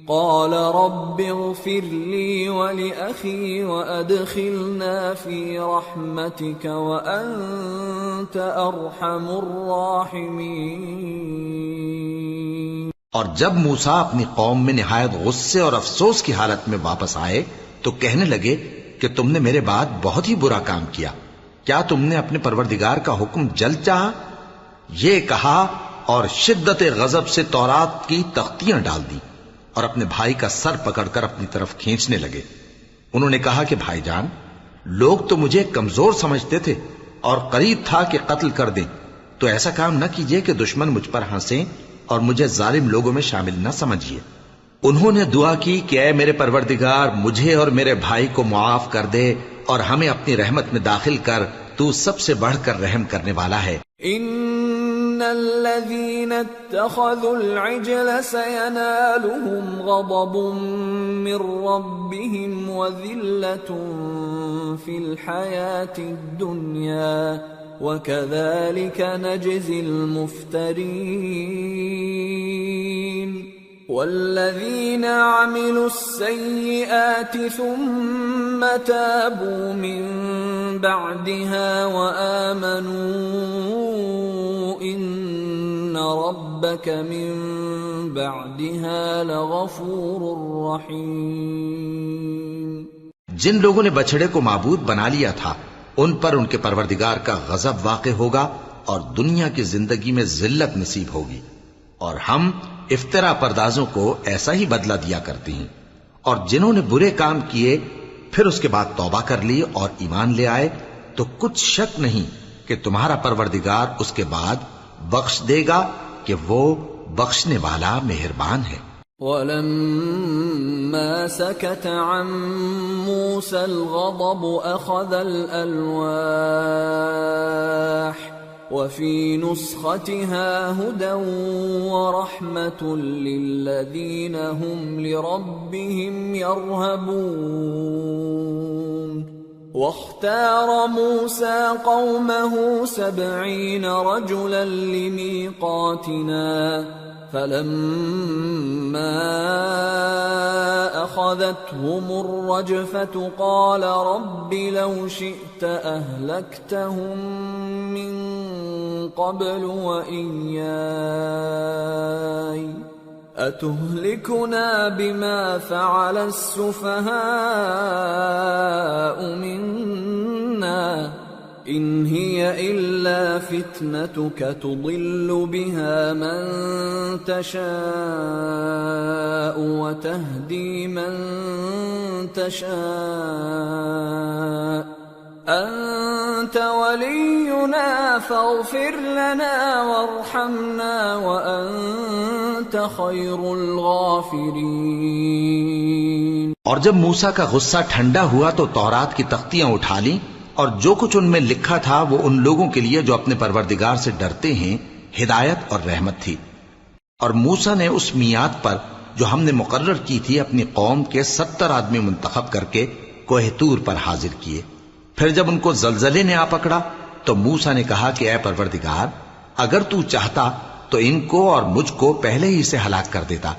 قال رب اغفر لي ولأخي وأدخلنا في رحمتك وأنت أرحم الراحمين۔ اور جب موسیٰ اپنی قوم میں نہایت غصے اور افسوس کی حالت میں واپس آئے تو کہنے لگے کہ تم نے میرے بعد بہت ہی برا کام کیا، کیا تم نے اپنے پروردگار کا حکم جلد چاہا؟ یہ کہا اور شدت غضب سے تورات کی تختیاں ڈال دی اور اپنے بھائی کا سر پکڑ کر اپنی طرف کھینچنے لگے۔ انہوں نے کہا کہ بھائی جان، لوگ تو مجھے کمزور سمجھتے تھے اور قریب تھا کہ قتل کر دیں، تو ایسا کام نہ کیجیے کہ دشمن مجھ پر ہنسیں اور مجھے ظالم لوگوں میں شامل نہ سمجھیے۔ انہوں نے دعا کی کہ اے میرے پروردگار، مجھے اور میرے بھائی کو معاف کر دے اور ہمیں اپنی رحمت میں داخل کر، تو سب سے بڑھ کر رحم کرنے والا ہے۔ ان الذين اتخذوا العجل سينالهم غضب من ربهم وذلة في الحياة الدنيا وكذلك نجزي المفترين والذين عملوا السيئات ثم تابوا من بعدها وآمنوا إن ربك من بعدها لغفور رحيم۔ جن لوگوں نے بچڑے کو معبود بنا لیا تھا ان پر ان کے پروردگار کا غضب واقع ہوگا اور دنیا کی زندگی میں ذلت نصیب ہوگی، اور ہم افترا پردازوں کو ایسا ہی بدلہ دیا کرتے ہیں۔ اور جنہوں نے برے کام کیے پھر اس کے بعد توبہ کر لی اور ایمان لے آئے تو کچھ شک نہیں کہ تمہارا پروردگار اس کے بعد بخش دے گا کہ وہ بخشنے والا مہربان ہے۔ وَلَمَّا سَكَتَ عَن مُوسَى الْغَضَبُ أَخَذَ الْأَلْوَاحَ وَفِي نُسْخَتِهَا هُدًى وَرَحْمَةٌ لِّلَّذِينَ هُمْ لِرَبِّهِمْ يَرْهَبُونَ واختار موسى قومه 70 رجلا لميقاتنا فلما أخذتهم الرجفة قال رب لو شئت أهلكتهم من قبل وإياي أتهلكنا بما فعل السفهاء منا إن هي إلا فتنتك تضل بها من تشاء وتهدي من تشاء أنت ولينا فاغفر لنا وارحمنا وأنت خير الغافرين۔ اور جب موسیٰ کا غصہ ٹھنڈا ہوا تو تورات کی تختیاں اٹھا لیں اور جو کچھ ان میں لکھا تھا وہ ان لوگوں کے لیے جو اپنے پروردگار سے ڈرتے ہیں ہدایت اور رحمت تھی۔ اور موسیٰ نے اس میعاد پر جو ہم نے مقرر کی تھی اپنی قوم کے 70 آدمی منتخب کر کے کوہ طور پر حاضر کیے۔ پھر جب ان کو زلزلے نے آ پکڑا تو موسیٰ نے کہا کہ اے پروردگار، اگر تو چاہتا تو ان کو اور مجھ کو پہلے ہی سے ہلاک کر دیتا۔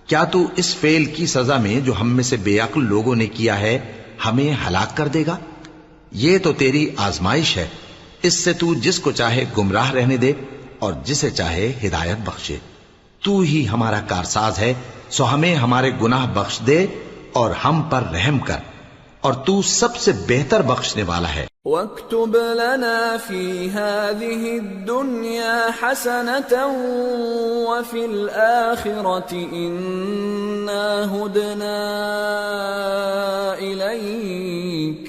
کیا تو اس فعل کی سزا میں جو ہم میں سے بے عقل لوگوں نے کیا ہے ہمیں ہلاک کر دے گا؟ یہ تو تیری آزمائش ہے، اس سے تو جس کو چاہے گمراہ رہنے دے اور جسے چاہے ہدایت بخشے۔ تو ہی ہمارا کارساز ہے، سو ہمیں ہمارے گناہ بخش دے اور ہم پر رحم کر، اور تو سب سے بہتر بخشنے والا ہے۔ وَاكْتُبْ لَنَا فِي هَذِهِ الدُّنْيَا حَسَنَةً وَفِي الْآخِرَةِ إِنَّا هُدْنَا إِلَيْكَ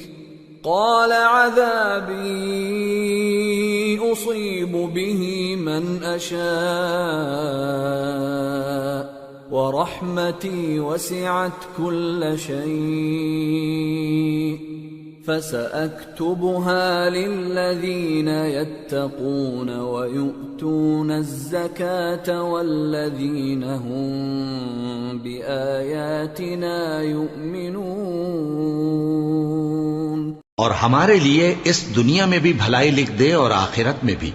قَالَ عَذَابِي أُصِيبُ بِهِ مَنْ أَشَاءُ وَرَحْمَتِي وَسِعَتْ كُلَّ شَيْءٍ فَسَأَكْتُبُهَا لِلَّذِينَ يَتَّقُونَ وَيُؤْتُونَ الزَّكَاةَ وَالَّذِينَ هُمْ بِآيَاتِنَا يُؤْمِنُونَ۔ اور ہمارے لیے اس دنیا میں بھی بھلائی لکھ دے اور آخرت میں بھی،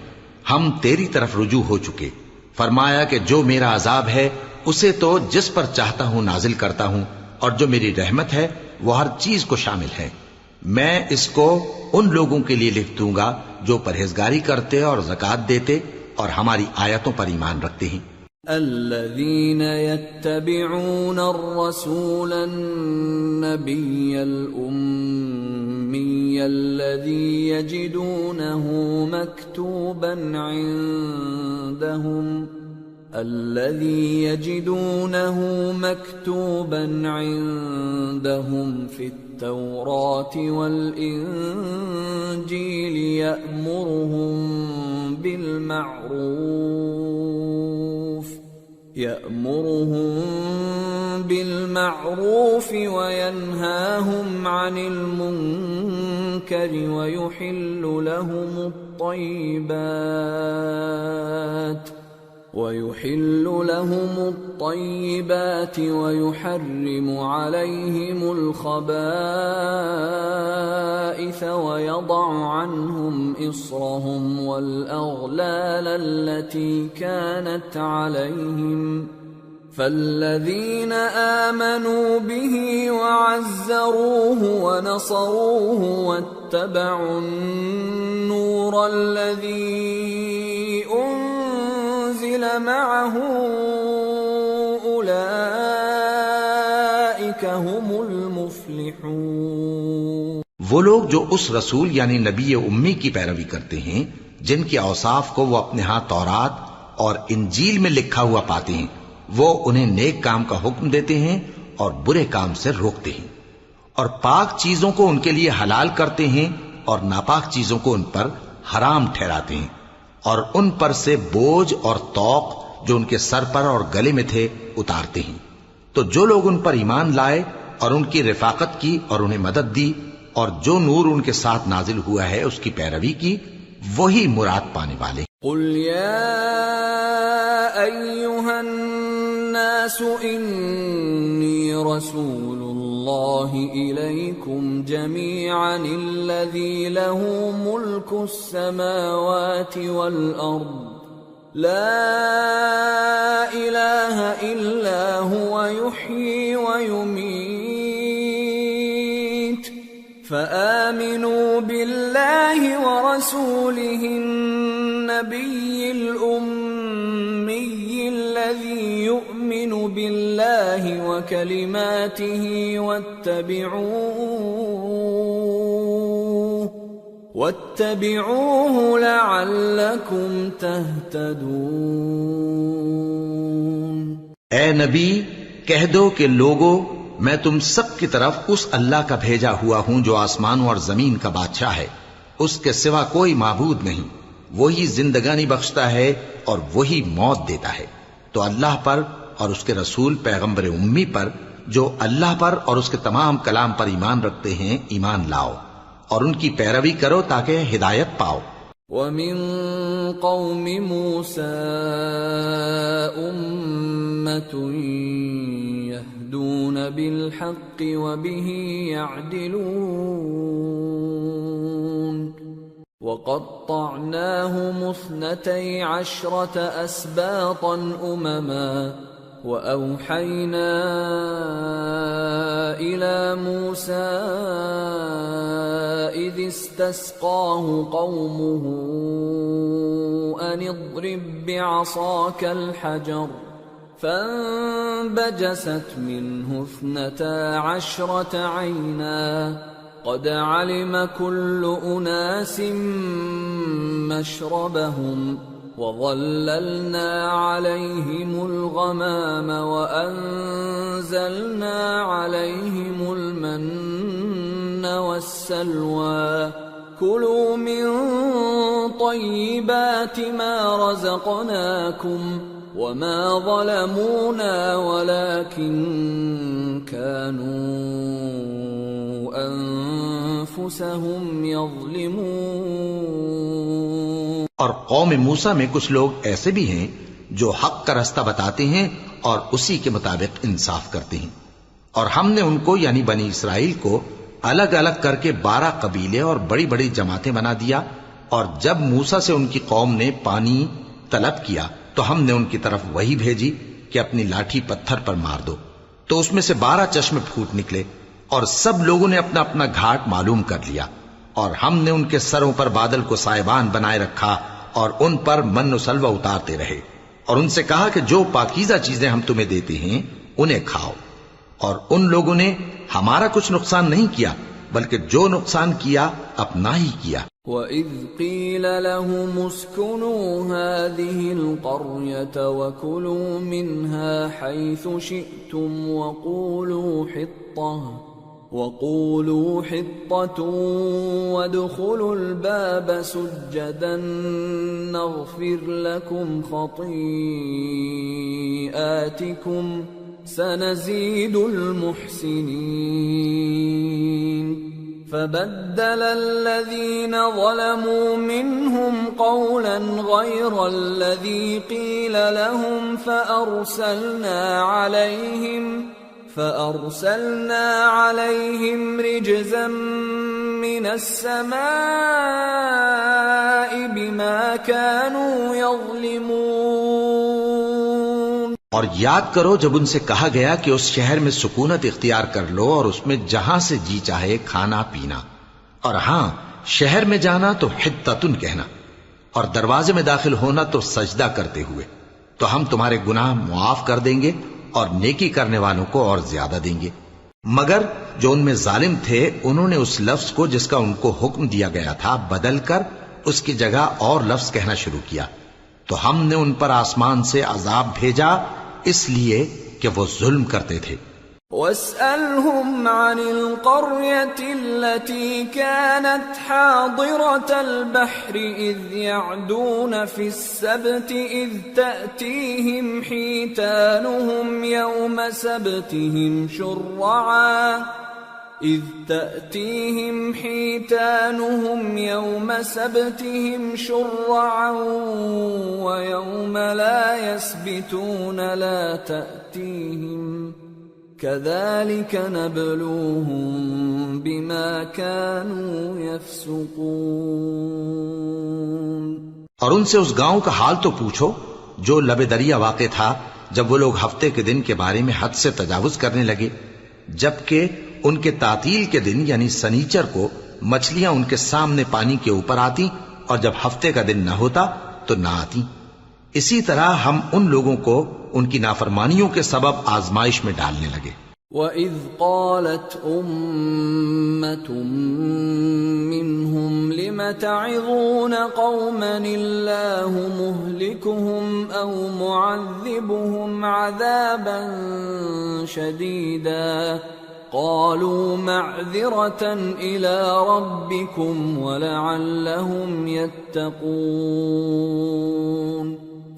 ہم تیری طرف رجوع ہو چکے۔ فرمایا کہ جو میرا عذاب ہے اسے تو جس پر چاہتا ہوں نازل کرتا ہوں، اور جو میری رحمت ہے وہ ہر چیز کو شامل ہے۔ میں اس کو ان لوگوں کے لیے لکھ دوں گا جو پرہیزگاری کرتے اور زکوٰۃ دیتے اور ہماری آیتوں پر ایمان رکھتے ہیں۔ الذين يتبعون الرسول النبي الأمي الذي يجدونه مكتوبا عندهم في التوراة والإنجيل يأمرهم بالمعروف وينهاهم عن المنكر ويحل لهم الطيبات ويحرم عليهم الخبائث ويضع عنهم إصرهم والأغلال التي كانت عليهم فالذين آمنوا به وعزروه ونصروه واتبعوا النور الذي أنزل معه أولئك هم المفلحون۔ وہ لوگ جو اس رسول یعنی نبی امی کی پیروی کرتے ہیں جن کے اوصاف کو وہ اپنے ہاں تورات اور انجیل میں لکھا ہوا پاتے ہیں، وہ انہیں نیک کام کا حکم دیتے ہیں اور برے کام سے روکتے ہیں، اور پاک چیزوں کو ان کے لیے حلال کرتے ہیں اور ناپاک چیزوں کو ان پر حرام ٹھہراتے ہیں، اور ان پر سے بوجھ اور طوق جو ان کے سر پر اور گلے میں تھے اتارتے ہیں۔ تو جو لوگ ان پر ایمان لائے اور ان کی رفاقت کی اور انہیں مدد دی اور جو نور ان کے ساتھ نازل ہوا ہے اس کی پیروی کی، وہی مراد پانے والے۔ قل یا ایھا الناس انی رسول اللہ الیکم جمیعا الذی له ملک السماوات والارض لا الہ الا هو یحیی ویمیت فآمنوا بالله ورسوله النبي الأمي الذي يؤمن بالله وكلماته واتبعوه لعلكم تهتدون۔ اے نبی کہہ دو کہ لوگو میں تم سب کی طرف اس اللہ کا بھیجا ہوا ہوں جو آسمانوں اور زمین کا بادشاہ ہے، اس کے سوا کوئی معبود نہیں، وہی زندگانی بخشتا ہے اور وہی موت دیتا ہے۔ تو اللہ پر اور اس کے رسول پیغمبر امی پر جو اللہ پر اور اس کے تمام کلام پر ایمان رکھتے ہیں ایمان لاؤ اور ان کی پیروی کرو تاکہ ہدایت پاؤ۔ وَمِن قَوْمِ مُوسَىٰ أُمَّةٌ يَهْدُونَ بِالْحَقِّ وَبِهِ يَعْدِلُونَ وَقَطَّعْنَاهُمُ 12 أَسْبَاطًا أُمَمًا وَأَوْحَيْنَا إِلَى مُوسَىٰ إِذِ اسْتَسْقَاهُ قَوْمُهُ أَنِ اضْرِب بِّعَصَاكَ الْحَجَرَ فَانبَجَسَتْ مِنْهُ 12 عَيْنًا قَدْ عَلِمَ كُلُّ أُنَاسٍ مَّشْرَبَهُمْ وَظَلَّلْنَا عَلَيْهِمُ الْغَمَامَ وَأَنزَلْنَا عَلَيْهِمُ الْمَنَّ وَالسَّلْوَىٰ كُلُوا مِن طَيِّبَاتِ مَا رَزَقْنَاكُمْ وَمَا ظَلَمُونَا وَلَٰكِن كَانُوا أَنفُسَهُمْ يَظْلِمُونَ۔ اور قوم موسیٰ میں کچھ لوگ ایسے بھی ہیں جو حق کا رستہ بتاتے ہیں اور اسی کے مطابق انصاف کرتے ہیں، اور ہم نے ان کو یعنی بنی اسرائیل کو الگ الگ کر کے 12 قبیلے اور بڑی بڑی جماعتیں بنا دیا، اور جب موسیٰ سے ان کی قوم نے پانی طلب کیا تو ہم نے ان کی طرف وہی بھیجی کہ اپنی لاٹھی پتھر پر مار دو، تو اس میں سے 12 چشمے پھوٹ نکلے، اور سب لوگوں نے اپنا اپنا گھاٹ معلوم کر لیا، اور ہم نے ان کے سروں پر بادل کو سائبان بنائے رکھا اور ان پر من و سلوہ اتارتے رہے، اور ان سے کہا کہ جو پاکیزہ چیزیں ہم تمہیں دیتے ہیں انہیں کھاؤ، اور ان لوگوں نے ہمارا کچھ نقصان نہیں کیا بلکہ جو نقصان کیا اپنا ہی کیا۔ وَإِذْ قِيلَ لَهُمُ اسْكُنُوا هَٰذِهِ الْقَرْيَةَ وَكُلُوا مِنْهَا حَيْثُ شِئْتُمْ وَقُولُوا حِطَّةٌ وَادْخُلُوا الْبَابَ سُجَّدًا نَّغْفِرْ لَكُمْ خَطِيئَاتِكُمْ سَنَزِيدُ الْمُحْسِنِينَ فَبَدَّلَ الَّذِينَ ظَلَمُوا مِنْهُمْ قَوْلًا غَيْرَ الَّذِي قِيلَ لَهُمْ فَأَرْسَلْنَا عَلَيْهِمْ رِجْزًا مِّنَ السَّمَاءِ بِمَا كَانُوا يَظْلِمُونَ۔ اور یاد کرو جب ان سے کہا گیا کہ اس شہر میں سکونت اختیار کر لو اور اس میں جہاں سے جی چاہے کھانا پینا، اور ہاں شہر میں جانا تو حطتن کہنا، اور دروازے میں داخل ہونا تو سجدہ کرتے ہوئے، تو ہم تمہارے گناہ معاف کر دیں گے اور نیکی کرنے والوں کو اور زیادہ دیں گے۔ مگر جو ان میں ظالم تھے انہوں نے اس لفظ کو جس کا ان کو حکم دیا گیا تھا بدل کر اس کی جگہ اور لفظ کہنا شروع کیا، تو ہم نے ان پر آسمان سے عذاب بھیجا اس لیے کہ وہ ظلم کرتے تھے۔ وَاسْأَلْهُمْ عَنِ الْقَرْيَةِ الَّتِي كَانَتْ حَاضِرَةَ الْبَحْرِ إِذْ يَعْدُونَ فِي السَّبْتِ إِذْ تَأْتِيهِمْ حِيتَانُهُمْ يَوْمَ سَبْتِهِمْ شُرَّعًا وَيَوْمَ لَا يَسْبِتُونَ لَا تَأْتِيهِمْ كَذَلِكَ نَبْلُوهُم بِمَا كَانُوا يَفْسُقُونَ۔ اور ان سے اس گاؤں کا حال تو پوچھو جو لب دریا واقع تھا جب وہ لوگ ہفتے کے دن کے بارے میں حد سے تجاوز کرنے لگے، جبکہ ان کے تعطیل کے دن یعنی سنیچر کو مچھلیاں ان کے سامنے پانی کے اوپر آتی اور جب ہفتے کا دن نہ ہوتا تو نہ آتی۔ اسی طرح ہم ان لوگوں کو ان کی نافرمانیوں کے سبب آزمائش میں ڈالنے لگے۔ وَإِذْ قَالَتْ أُمَّةٌ مِّنْهُمْ لِمَ تَعِظُونَ قَوْمًا اللَّهُ مُهْلِكُهُمْ أَوْ مُعَذِّبُهُمْ عَذَابًا شَدِيدًا قَالُوا مَعْذِرَةً إِلَىٰ رَبِّكُمْ وَلَعَلَّهُمْ يَتَّقُونَ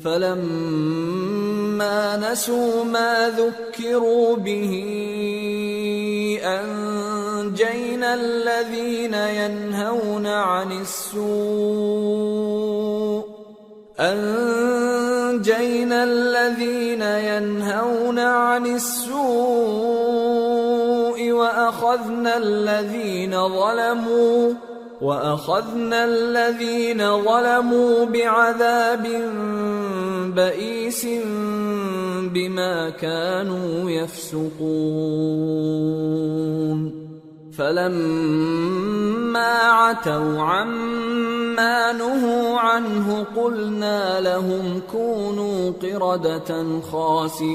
فَلَمَّا نَسُوا مَا ذُكِّرُوا بِهِ أَنجَيْنَا الَّذِينَ يَنْهَوْنَ عَنِ السُّوءِ وَأَخَذْنَا الَّذِينَ ظَلَمُوا بِعَذَابٍ بَئِيسٍ بِمَا كَانُوا يَفْسُقُونَ فَلَمَّا عَتَوْا عَمَّا نُهُوا عَنْهُ قُلْنَا لَهُمْ كُونُوا قِرَدَةً خَاسِئِينَ۔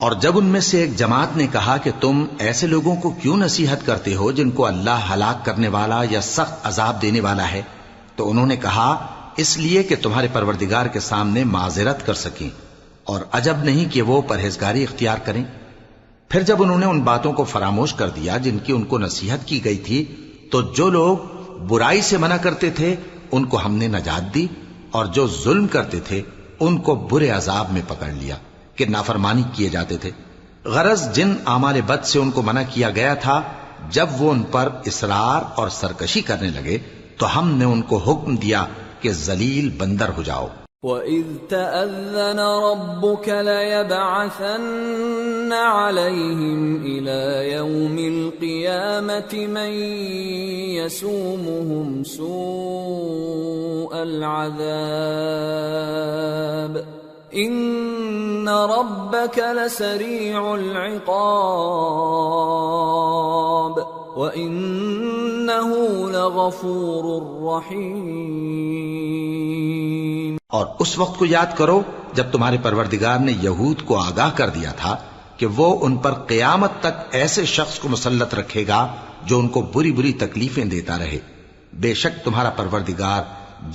اور جب ان میں سے ایک جماعت نے کہا کہ تم ایسے لوگوں کو کیوں نصیحت کرتے ہو جن کو اللہ ہلاک کرنے والا یا سخت عذاب دینے والا ہے، تو انہوں نے کہا اس لیے کہ تمہارے پروردگار کے سامنے معذرت کر سکیں، اور عجب نہیں کہ وہ پرہیزگاری اختیار کریں۔ پھر جب انہوں نے ان باتوں کو فراموش کر دیا جن کی ان کو نصیحت کی گئی تھی، تو جو لوگ برائی سے منع کرتے تھے ان کو ہم نے نجات دی، اور جو ظلم کرتے تھے ان کو برے عذاب میں پکڑ لیا کہ نافرمانی کیے جاتے تھے۔ غرض جن اعمال بد سے ان کو منع کیا گیا تھا، جب وہ ان پر اصرار اور سرکشی کرنے لگے تو ہم نے ان کو حکم دیا کہ ذلیل بندر ہو جاؤ۔ وَإِذْ تَأَذَّنَ رَبُّكَ لَيَبْعَثَنَّ عَلَيْهِمْ إِلَى يَوْمِ الْقِيَامَةِ مَنْ يَسُومُهُمْ سُوءَ الْعَذَابِ إِنَّ رَبَّكَ لَسَرِيعُ الْعِقَابِ وَإِنَّهُ لَغَفُورٌ رَّحِيمٌ۔ اور اس وقت کو یاد کرو جب تمہارے پروردگار نے یہود کو آگاہ کر دیا تھا کہ وہ ان پر قیامت تک ایسے شخص کو مسلط رکھے گا جو ان کو بری بری تکلیفیں دیتا رہے. بے شک تمہارا پروردگار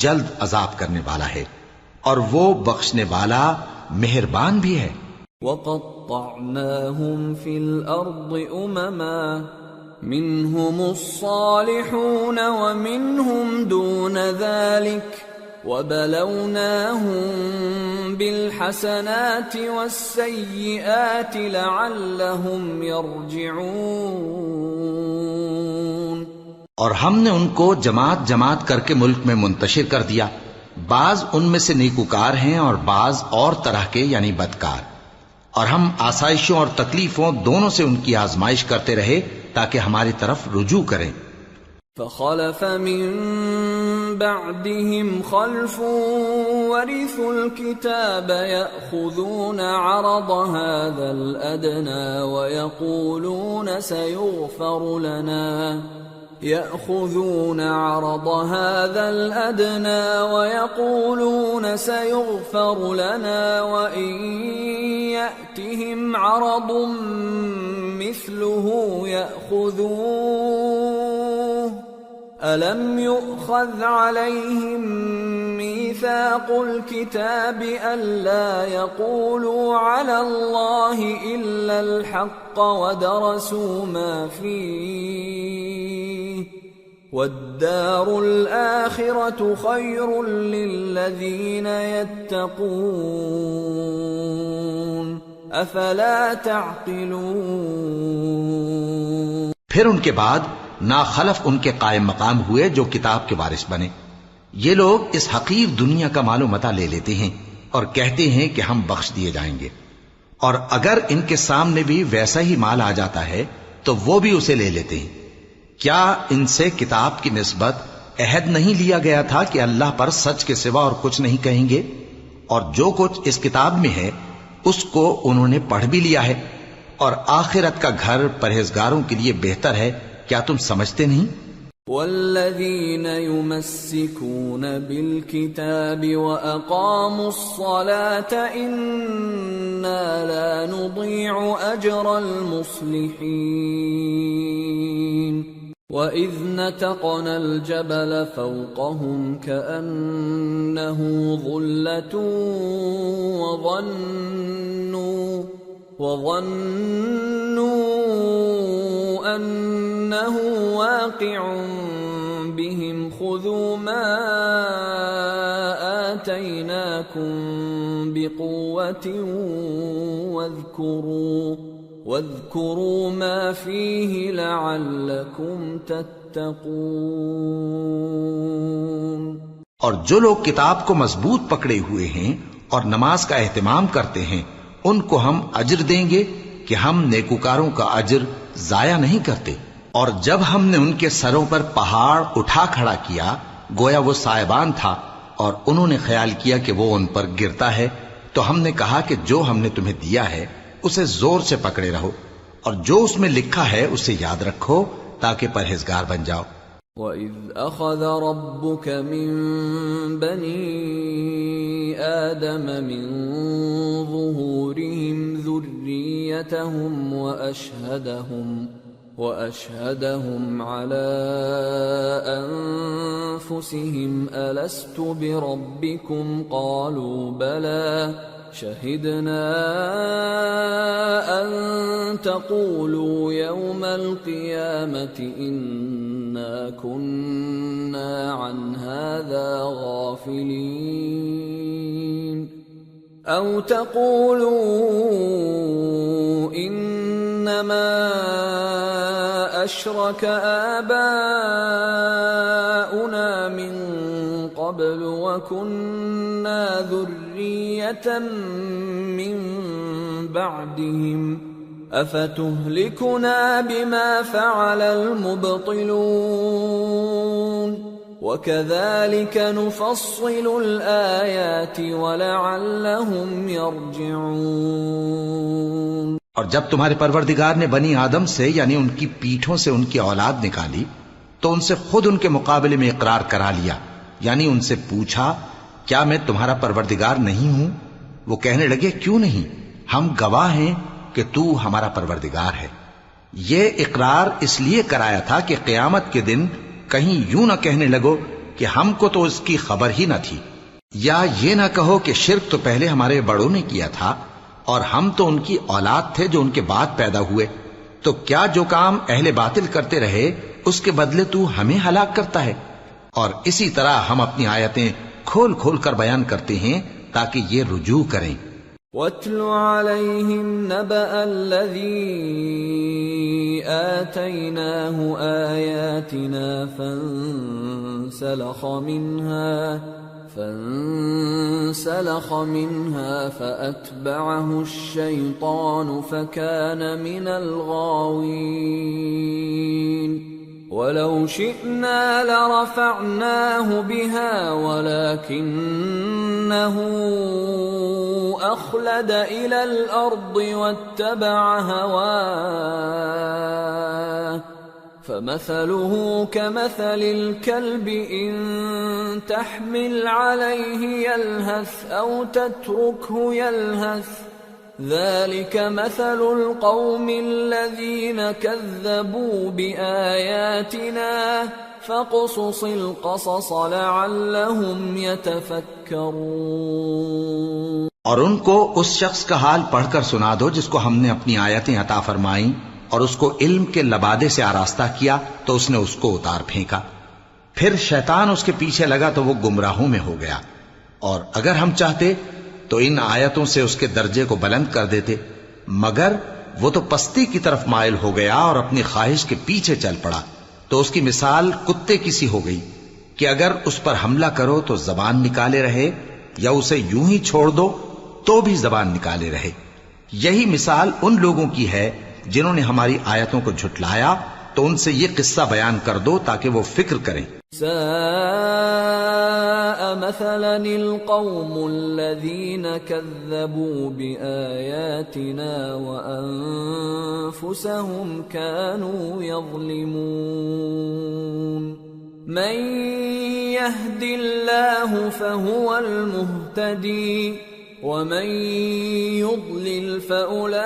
جلد عذاب کرنے والا ہے اور وہ بخشنے والا مہربان بھی ہے. وَقَطَّعْنَاهُمْ فِي الْأَرْضِ أُمَمًا مِّنْهُمُ الصَّالِحُونَ وَمِنْهُمْ دُونَ ذَلِكَ وَبَلَوْنَاهُمْ بِالْحَسَنَاتِ وَالسَّيِّئَاتِ لَعَلَّهُمْ يَرْجِعُونَ. اور ہم نے ان کو جماعت جماعت کر کے ملک میں منتشر کر دیا. بعض ان میں سے نیکوکار ہیں اور بعض اور طرح کے یعنی بدکار. اور ہم آسائشوں اور تکلیفوں دونوں سے ان کی آزمائش کرتے رہے تاکہ ہماری طرف رجوع کریں. فخلف من بعدهم خلف ورثوا الكتاب يأخذون عرض هذا الأدنى ويقولون سيغفر لنا يأخذون عرض هذا الأدنى ويقولون سيغفر لنا وإن يأتهم عرض مثله يأخذوه ألم يؤخذ عليهم ميثاق الكتاب ألا يقولوا على الله إلا الحق ودرسوا ما فيه والدار الآخرة خير للذين يتقون أفلا تعقلون. پھر ان کے بعد ناخلف ان کے قائم مقام ہوئے جو کتاب کے وارث بنے. یہ لوگ اس حقیر دنیا کا مال و متاع لے لیتے ہیں اور کہتے ہیں کہ ہم بخش دیے جائیں گے، اور اگر ان کے سامنے بھی ویسا ہی مال آ جاتا ہے تو وہ بھی اسے لے لیتے ہیں. کیا ان سے کتاب کی نسبت عہد نہیں لیا گیا تھا کہ اللہ پر سچ کے سوا اور کچھ نہیں کہیں گے؟ اور جو کچھ اس کتاب میں ہے اس کو انہوں نے پڑھ بھی لیا ہے، اور آخرت کا گھر پرہیزگاروں کے لیے بہتر ہے. کیا تم سمجھتے نہیں؟ والذین یمسکون بالکتاب واقاموا الصلاة انا لا نضیع اجر المصلحین وَإِذْ نَتَقْنَا الْجَبَلَ فَوْقَهُمْ كَأَنَّهُ ظُلَّةٌ وَظَنُّوا أَنَّهُ واقع بهم خُذُوا مَا آتَيْنَاكُمْ بِقُوَّةٍ وَاذْكُرُوا مَا فِيهِ لَعَلَّكُمْ تَتَّقُونَ. اور جو لوگ کتاب کو مضبوط پکڑے ہوئے ہیں اور نماز کا اہتمام کرتے ہیں ان کو ہم اجر دیں گے کہ ہم نیکوکاروں کا اجر ضائع نہیں کرتے. اور جب ہم نے ان کے سروں پر پہاڑ اٹھا کھڑا کیا گویا وہ سائبان تھا اور انہوں نے خیال کیا کہ وہ ان پر گرتا ہے، تو ہم نے کہا کہ جو ہم نے تمہیں دیا ہے اسے زور سے پکڑے رہو اور جو اس میں لکھا ہے اسے یاد رکھو تاکہ پرہیزگار بن جاؤ. وَإِذْ أَخَذَ رَبُّكَ مِنْ بَنِي آدَمَ مِنْ ظُهُورِهِمْ ذُرِّيَّتَهُمْ وَأَشْهَدَهُمْ عَلَى أَنفُسِهِمْ أَلَسْتُ بِرَبِّكُمْ قَالُوا بَلَى شَهِدْنَا أَن تَقُولُوا يَوْمَ الْقِيَامَةِ إِنَّا كُنَّا عَنْ هَذَا غَافِلِينَ أَوْ تَقُولُوا إِنَّمَا أَشْرَكَ آبَاؤُنَا مِن قَبْلُ وَكُنَّا ذُرِّيَّةً مِّن بَعْدِهِمْ أَفَتُهْلِكُنَا بِمَا فَعَلَ الْمُبْطِلُونَ وَكَذَلِكَ نُفَصِّلُ الْآيَاتِ وَلَعَلَّهُمْ يَرْجِعُونَ. اور جب تمہارے پروردگار نے بنی آدم سے یعنی ان کی پیٹھوں سے ان کی اولاد نکالی تو ان سے خود ان کے مقابلے میں اقرار کرا لیا، یعنی ان سے پوچھا کیا میں تمہارا پروردگار نہیں ہوں؟ وہ کہنے لگے کیوں نہیں، ہم گواہ ہیں کہ تو ہمارا پروردگار ہے۔ یہ اقرار اس لیے کرایا تھا کہ قیامت کے دن کہیں یوں نہ کہنے لگو کہ ہم کو تو اس کی خبر ہی نہ تھی، یا یہ نہ کہو کہ شرک تو پہلے ہمارے بڑوں نے کیا تھا اور ہم تو ان کی اولاد تھے جو ان کے بعد پیدا ہوئے، تو کیا جو کام اہل باطل کرتے رہے اس کے بدلے تو ہمیں ہلاک کرتا ہے؟ اور اسی طرح ہم اپنی آیتیں کھول کھول کر بیان کرتے ہیں تاکہ یہ رجوع کریں۔ وَاتْلُ عَلَيْهِمْ نَبَأَ الَّذِي آتَيْنَاهُ آيَاتِنَا فانسلخ منها فأتبعه الشيطان فكان من الغاوين ولو شئنا لرفعناه بها ولكنه أخلد إلى الأرض واتبع هواه فمثله كمثل الكلب إن تحمل عليه يلهث أو تتركه يلهث ذلك مثل القوم الذين كذبوا بآياتنا فاقصص القصص لعلهم يتفكرون۔ اور ان کو اس شخص کا حال پڑھ کر سنا دو جس کو ہم نے اپنی آیتیں عطا فرمائیں اور اس کو علم کے لبادے سے آراستہ کیا تو اس نے اس کو اتار پھینکا، پھر شیطان اس کے پیچھے لگا تو وہ گمراہوں میں ہو گیا، اور اگر ہم چاہتے تو ان آیتوں سے اس کے درجے کو بلند کر دیتے، مگر وہ تو پستی کی طرف مائل ہو گیا اور اپنی خواہش کے پیچھے چل پڑا، تو اس کی مثال کتے کی سی ہو گئی کہ اگر اس پر حملہ کرو تو زبان نکالے رہے، یا اسے یوں ہی چھوڑ دو تو بھی زبان نکالے رہے۔ یہی مثال ان لوگوں کی ہے جنہوں نے ہماری آیتوں کو جھٹلایا، تو ان سے یہ قصہ بیان کر دو تاکہ وہ فکر کریں۔ ساء مثلا القوم الذين كذبوا بآياتنا وأنفسهم كانوا يظلمون من يهد الله فهو المهتدي ومن يضلل فأولئك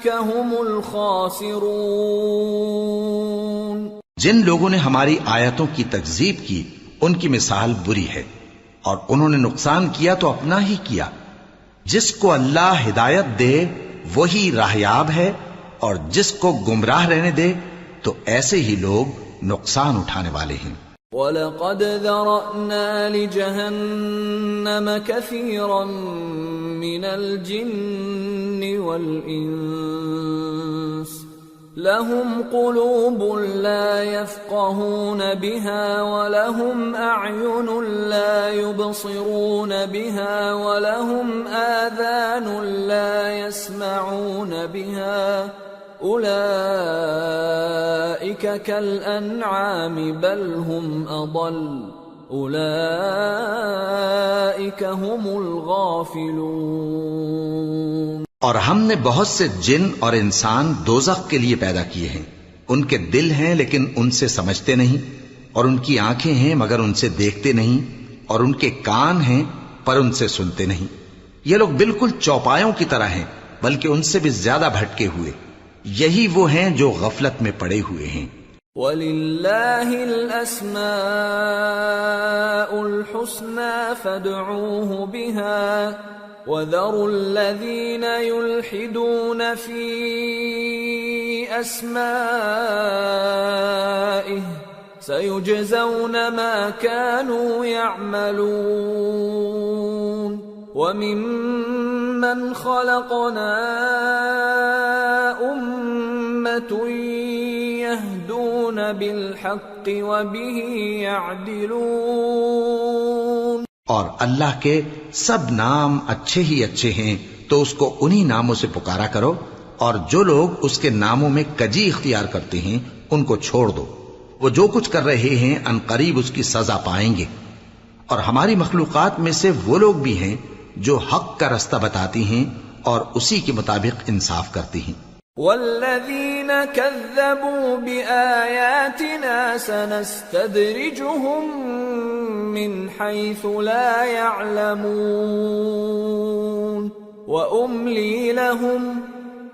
هم الخاسرون۔ جن لوگوں نے ہماری آیتوں کی تکذیب کی ان کی مثال بری ہے، اور انہوں نے نقصان کیا تو اپنا ہی کیا۔ جس کو اللہ ہدایت دے وہی راہیاب ہے، اور جس کو گمراہ رہنے دے تو ایسے ہی لوگ نقصان اٹھانے والے ہیں۔ وَلَقَدْ ذَرَأْنَا لِجَهَنَّمَ كَثِيرًا مِنَ الْجِنِّ وَالْإِنسِ لَهُمْ قُلُوبٌ لَا يَفْقَهُونَ بِهَا وَلَهُمْ أَعْيُنٌ لَا يُبْصِرُونَ بِهَا وَلَهُمْ آذَانٌ لَا يَسْمَعُونَ بِهَا أُولَئِكَ كَالْأَنْعَامِ بَلْ هُمْ أَضَلُّ أُولَئِكَ هُمُ الْغَافِلُونَ۔ اور ہم نے بہت سے جن اور انسان دوزخ کے لیے پیدا کیے ہیں، ان کے دل ہیں لیکن ان سے سمجھتے نہیں، اور ان کی آنکھیں ہیں مگر ان سے دیکھتے نہیں، اور ان کے کان ہیں پر ان سے سنتے نہیں۔ یہ لوگ بالکل چوپایوں کی طرح ہیں بلکہ ان سے بھی زیادہ بھٹکے ہوئے۔ یہی وہ ہیں جو غفلت میں پڑے ہوئے ہیں۔ وَلِلَّهِ الْأَسْمَاءُ الْحُسْنَى فَادْعُوهُ بِهَا وَذَرُوا الَّذِينَ يُلْحِدُونَ فِي أَسْمَائِهِ سَيُجْزَوْنَ مَا كَانُوا يَعْمَلُونَ وَمِمَّنْ خَلَقْنَا أُمَّةٌ يَهْدُونَ بِالْحَقِّ وَبِهِ يَعْدِلُونَ۔ اور اللہ کے سب نام اچھے ہی اچھے ہیں، تو اس کو انہی ناموں سے پکارا کرو، اور جو لوگ اس کے ناموں میں کجی اختیار کرتے ہیں ان کو چھوڑ دو۔ وہ جو کچھ کر رہے ہیں ان قریب اس کی سزا پائیں گے۔ اور ہماری مخلوقات میں سے وہ لوگ بھی ہیں جو حق کا رستہ بتاتی ہیں اور اسی کے مطابق انصاف کرتی ہیں۔ والذين كذبوا بآياتنا سنستدرجهم من حيث لا يعلمون وأملي لهم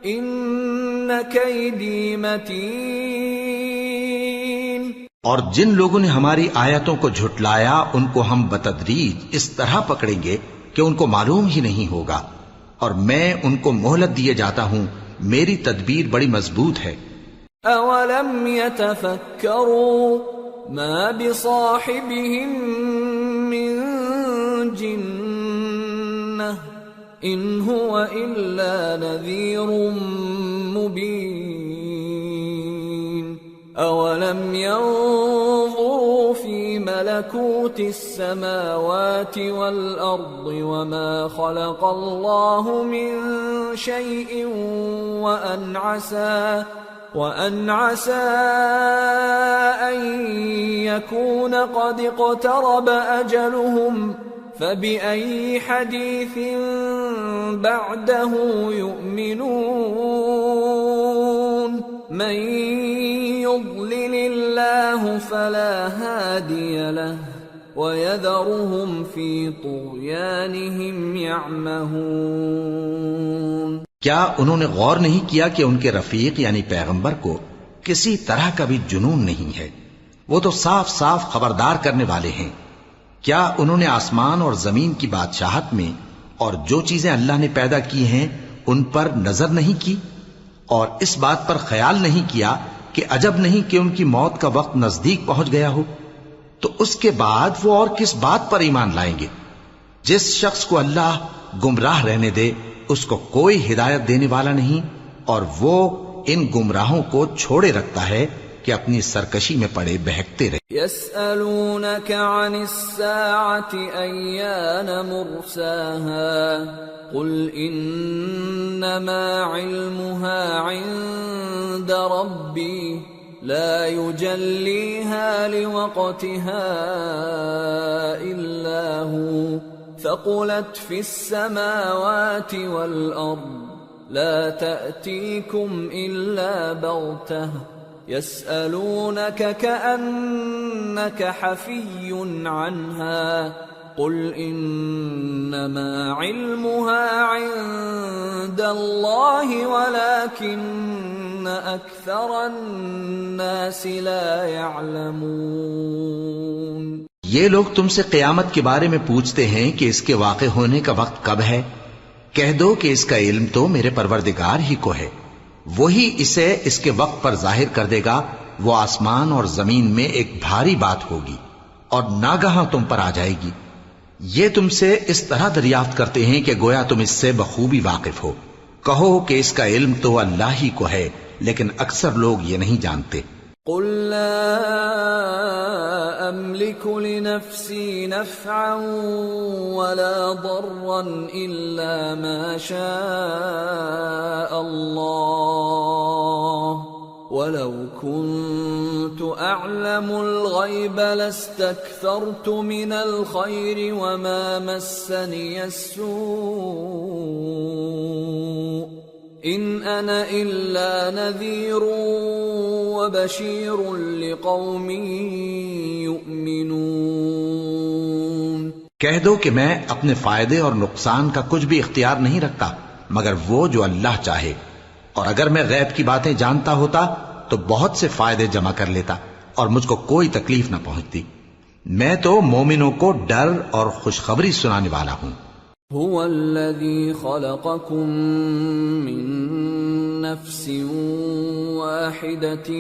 إن كيدي متين. اور جن لوگوں نے ہماری آیتوں کو جھٹلایا ان کو ہم بتدریج اس طرح پکڑیں گے کہ ان کو معلوم ہی نہیں ہوگا، اور میں ان کو مہلت دیے جاتا ہوں، میری تدبیر بڑی مضبوط ہے. اولم يتفکروا ما بصاحبهم من جنہ ان هو الا نذیر مبین. اولم ينظروا في ملكوت السماوات والأرض وما خلق الله من شيء وأن عسى أن يكون قد اقترب أجلهم فبأي حديث بعده يؤمنون. من يضلل الله فلا هادي له ويذرهم في طغيانهم يعمهون. کیا انہوں نے غور نہیں کیا کہ ان کے رفیق یعنی پیغمبر کو کسی طرح کا بھی جنون نہیں ہے؟ وہ تو صاف صاف خبردار کرنے والے ہیں. کیا انہوں نے آسمان اور زمین کی بادشاہت میں اور جو چیزیں اللہ نے پیدا کی ہیں ان پر نظر نہیں کی، اور اس بات پر خیال نہیں کیا کہ عجب نہیں کہ ان کی موت کا وقت نزدیک پہنچ گیا ہو؟ تو اس کے بعد وہ اور کس بات پر ایمان لائیں گے؟ جس شخص کو اللہ گمراہ رہنے دے اس کو کوئی ہدایت دینے والا نہیں، اور وہ ان گمراہوں کو چھوڑے رکھتا ہے کہ اپنی سرکشی میں پڑے بہکتے رہے. يسألونك عن الساعة أيان مرساها قل إنما علمها عند ربي لا يجليها لوقتها إلا هو ثقلت في السماوات والأرض لا تأتيكم إلا بغتة يسألونك كأنك حفي عنها قل إنما علمها عند الله ولكن أكثر الناس لا يعلمون. یہ لوگ تم سے قیامت کے بارے میں پوچھتے ہیں کہ اس کے واقع ہونے کا وقت کب ہے. کہہ دو کہ اس کا علم تو میرے پروردگار ہی کو ہے، وہی اسے اس کے وقت پر ظاہر کر دے گا. وہ آسمان اور زمین میں ایک بھاری بات ہوگی اور ناگہاں تم پر آ جائے گی. یہ تم سے اس طرح دریافت کرتے ہیں کہ گویا تم اس سے بخوبی واقف ہو. کہو کہ اس کا علم تو اللہ ہی کو ہے، لیکن اکثر لوگ یہ نہیں جانتے. قل لا أملك لنفسي نفعا ولا ضرا إلا ما شاء الله ولو كنت أعلم الغيب لاستكثرت من الخير وما مسني السوء إن أنا إلا نذير وبشير لقوم يؤمنون. کہہ دو کہ میں اپنے فائدے اور نقصان کا کچھ بھی اختیار نہیں رکھتا مگر وہ جو اللہ چاہے، اور اگر میں غیب کی باتیں جانتا ہوتا تو بہت سے فائدے جمع کر لیتا اور مجھ کو کوئی تکلیف نہ پہنچتی. میں تو مومنوں کو ڈر اور خوشخبری سنانے والا ہوں. هو الذي خلقكم من نفس واحدة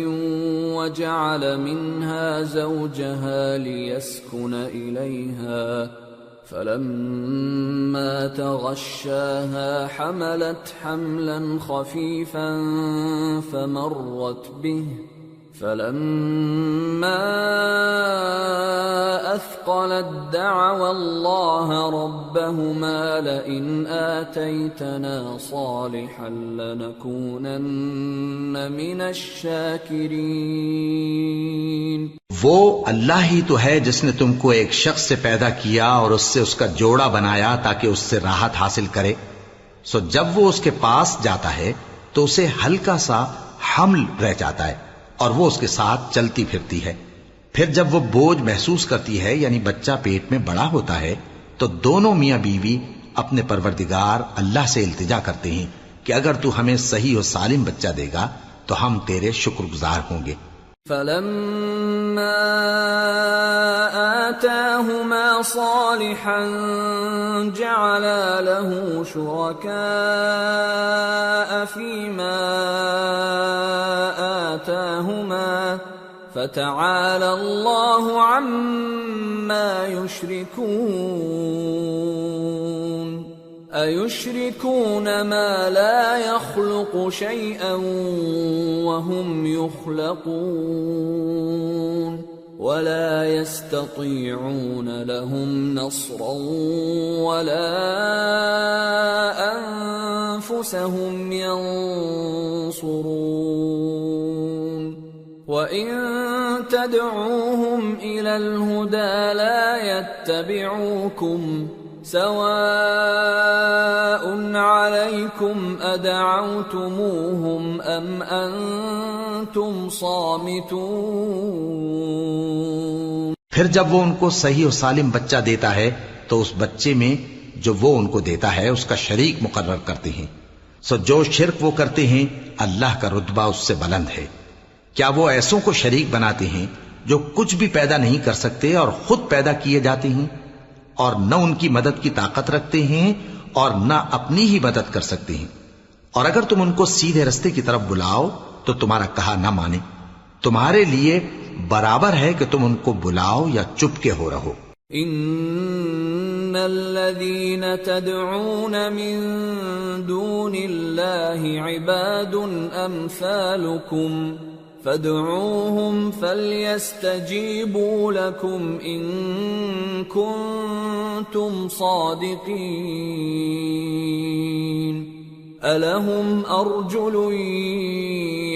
وجعل منها زوجها ليسكن إليها فلما تغشاها حملت حملا خفيفا فمرت به فلما أثقلت دعوا الله ربهما لئن آتيتنا صالحا لنكونن من الشاكرين. وہ اللہ ہی تو ہے جس نے تم کو ایک شخص سے پیدا کیا اور اس سے اس کا جوڑا بنایا تاکہ اس سے راحت حاصل کرے. سو جب وہ اس کے پاس جاتا ہے تو اسے ہلکا سا حمل رہ جاتا ہے اور وہ اس کے ساتھ چلتی پھرتی ہے. پھر جب وہ بوجھ محسوس کرتی ہے یعنی بچہ پیٹ میں بڑا ہوتا ہے تو دونوں میاں بیوی اپنے پروردگار اللہ سے التجا کرتے ہیں کہ اگر تو ہمیں صحیح و سالم بچہ دے گا تو ہم تیرے شکر گزار ہوں گے. فَلَمَّا آتَاهُمَا صَالِحًا جَعَلَا لَهُ شُرَكَاءَ فِيمَا آتَاهُمَا فَتَعَالَى اللَّهُ عَمَّا يُشْرِكُونَ. أَيُشْرِكُونَ مَا لَا يَخْلُقُ شَيْئًا وَهُمْ يُخْلَقُونَ وَلَا يَسْتَطِيعُونَ لَهُمْ نَصْرًا وَلَا أَنفُسَهُمْ يَنصُرُونَ. وَإِن تَدْعُوهُمْ إِلَى الْهُدَى لَا يَتَّبِعُوكُمْ سواء عليكم أدعوتموهم أم أنتم صامتون. پھر جب وہ ان کو صحیح و سالم بچہ دیتا ہے تو اس بچے میں جو وہ ان کو دیتا ہے اس کا شریک مقرر کرتے ہیں. سو جو شرک وہ کرتے ہیں اللہ کا رتبہ اس سے بلند ہے. کیا وہ ایسوں کو شریک بناتے ہیں جو کچھ بھی پیدا نہیں کر سکتے اور خود پیدا کیے جاتے ہیں اور نہ ان کی مدد کی طاقت رکھتے ہیں اور نہ اپنی ہی مدد کر سکتے ہیں. اور اگر تم ان کو سیدھے رستے کی طرف بلاؤ تو تمہارا کہا نہ مانے. تمہارے لیے برابر ہے کہ تم ان کو بلاؤ یا چپ کے ہو رہو. ان الذين تدعون من دون الله عباد امثالكم فادعوهم فليستجيبوا لكم إن كنتم صادقين. ألهم أرجل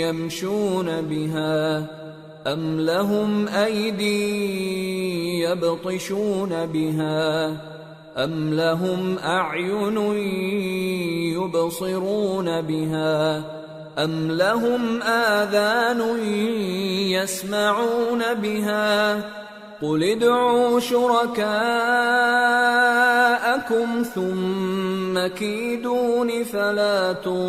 يمشون بها أم لهم أيدي يبطشون بها أم لهم أعين يبصرون بها أَمْ لَهُمْ آذَانٌ يَسْمَعُونَ بِهَا قُلِ ادْعُوا شُرَكَاءَكُمْ ثُمَّ كِيدُونِ فَلَا تُنظِرُونَ.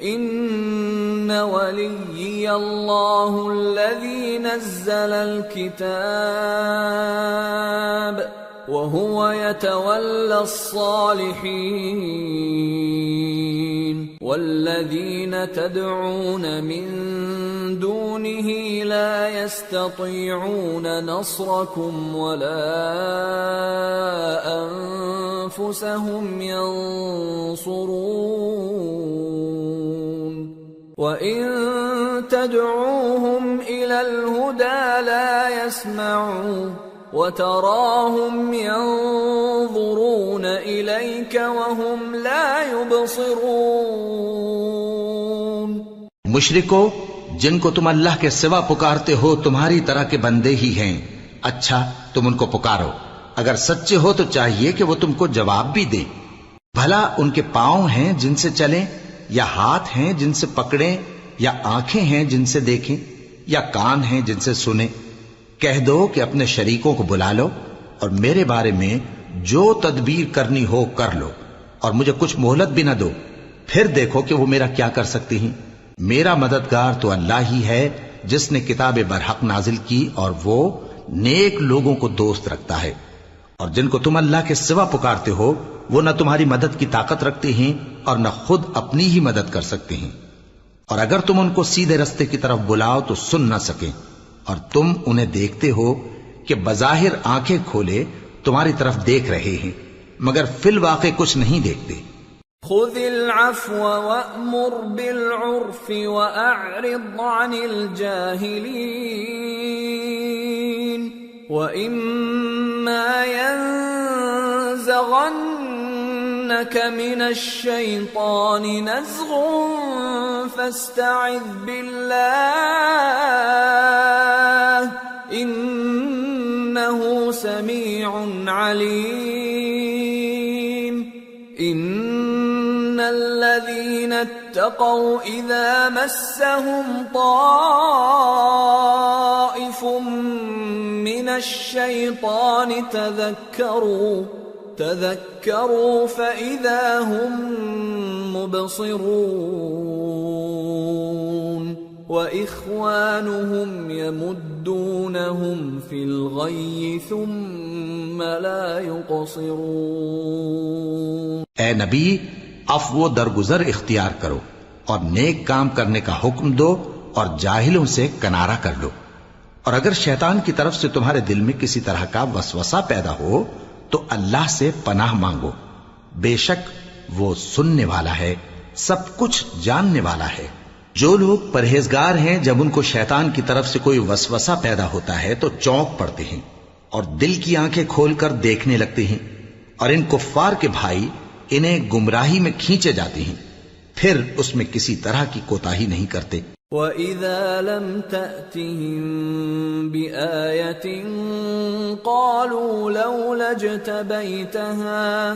إِنَّ وَلِيِّيَ اللَّهُ الَّذِي نَزَّلَ الْكِتَابَ وَهُوَ يَتَوَلَّى الصَّالِحِينَ. وَالَّذِينَ تَدْعُونَ مِن دُونِهِ لَا يَسْتَطِيعُونَ نَصْرَكُمْ وَلَا أَنفُسَهُمْ يَنصُرُونَ. وَإِن تَدْعُوهُمْ إِلَى الْهُدَى لَا يَسْمَعُوا وَتَرَاهُمْ يَنظُرُونَ إِلَيْكَ وَهُمْ لَا يُبْصِرُونَ. مشرکو جن کو تم اللہ کے سوا پکارتے ہو تمہاری طرح کے بندے ہی ہیں. اچھا تم ان کو پکارو. اگر سچے ہو تو چاہیے کہ وہ تم کو جواب بھی دیں. بھلا ان کے پاؤں ہیں جن سے چلیں یا ہاتھ ہیں جن سے پکڑیں یا آنکھیں ہیں جن سے دیکھیں یا کان ہیں جن سے سنیں. کہہ دو کہ اپنے شریکوں کو بلا لو اور میرے بارے میں جو تدبیر کرنی ہو کر لو اور مجھے کچھ مہلت بھی نہ دو. پھر دیکھو کہ وہ میرا کیا کر سکتے ہیں. میرا مددگار تو اللہ ہی ہے جس نے کتاب برحق نازل کی اور وہ نیک لوگوں کو دوست رکھتا ہے. اور جن کو تم اللہ کے سوا پکارتے ہو وہ نہ تمہاری مدد کی طاقت رکھتے ہیں اور نہ خود اپنی ہی مدد کر سکتے ہیں. اور اگر تم ان کو سیدھے رستے کی طرف بلاؤ تو سن نہ سکیں اور تم انہیں دیکھتے ہو کہ بظاہر آنکھیں کھولے تمہاری طرف دیکھ رہے ہیں مگر فی الواقع کچھ نہیں دیکھتے. خذ العفو وأمر بالعرف وأعرض عن الجاهلين وإما ينزغنك من الشيطان نزغ فاستعذ بالله إنه سميع عليم. اتقوا اذا مسهم طائف من الشيطان تذكروا فإذا هم مبصرون وإخوانهم يمدونهم في الغي ثم لا يقصرون۔ اے نبی، عفو و درگزر اختیار کرو اور نیک کام کرنے کا حکم دو اور جاہلوں سے کنارہ کر لو، اور اگر شیطان کی طرف سے تمہارے دل میں کسی طرح کا وسوسہ پیدا ہو تو اللہ سے پناہ مانگو، بے شک وہ سننے والا ہے، سب کچھ جاننے والا ہے۔ جو لوگ پرہیزگار ہیں جب ان کو شیطان کی طرف سے کوئی وسوسہ پیدا ہوتا ہے تو چونک پڑتے ہیں اور دل کی آنکھیں کھول کر دیکھنے لگتے ہیں، اور ان کفار کے بھائی انہیں گمراہی میں کھینچے جاتے ہیں، پھر اس میں کسی طرح کی کوتاہی نہیں کرتے۔ وَإِذَا لَمْ تَأْتِهِمْ بِآيَةٍ قَالُوا لَوْلَا اجْتَبَيْتَهَا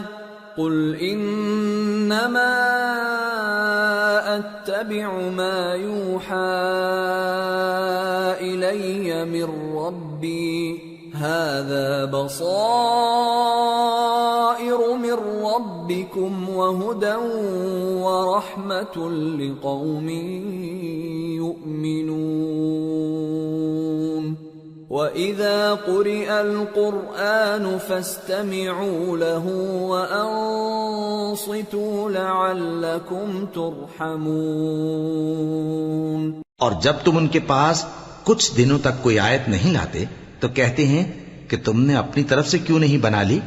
قُلْ إِنَّمَا أَتَّبِعُ مَا يُوحَى إِلَيَّ مِنْ رَبِّي هَذَا بَصَائِرُ مِنْ رَبِّكُمْ وَهُدًى وَرَحْمَةٌ لِقَوْمٍ يُؤْمِنُونَ۔ وَإِذَا قُرِئَ الْقُرْآنُ فَاسْتَمِعُوا لَهُ وَأَنصِتُوا لَعَلَّكُمْ تُرْحَمُونَ۔ اور جب تم ان کے پاس کچھ دنوں تک کوئی آیت نہیں لاتے تو کہتے ہیں کہ تم نے اپنی طرف سے کیوں نہیں بنا لی؟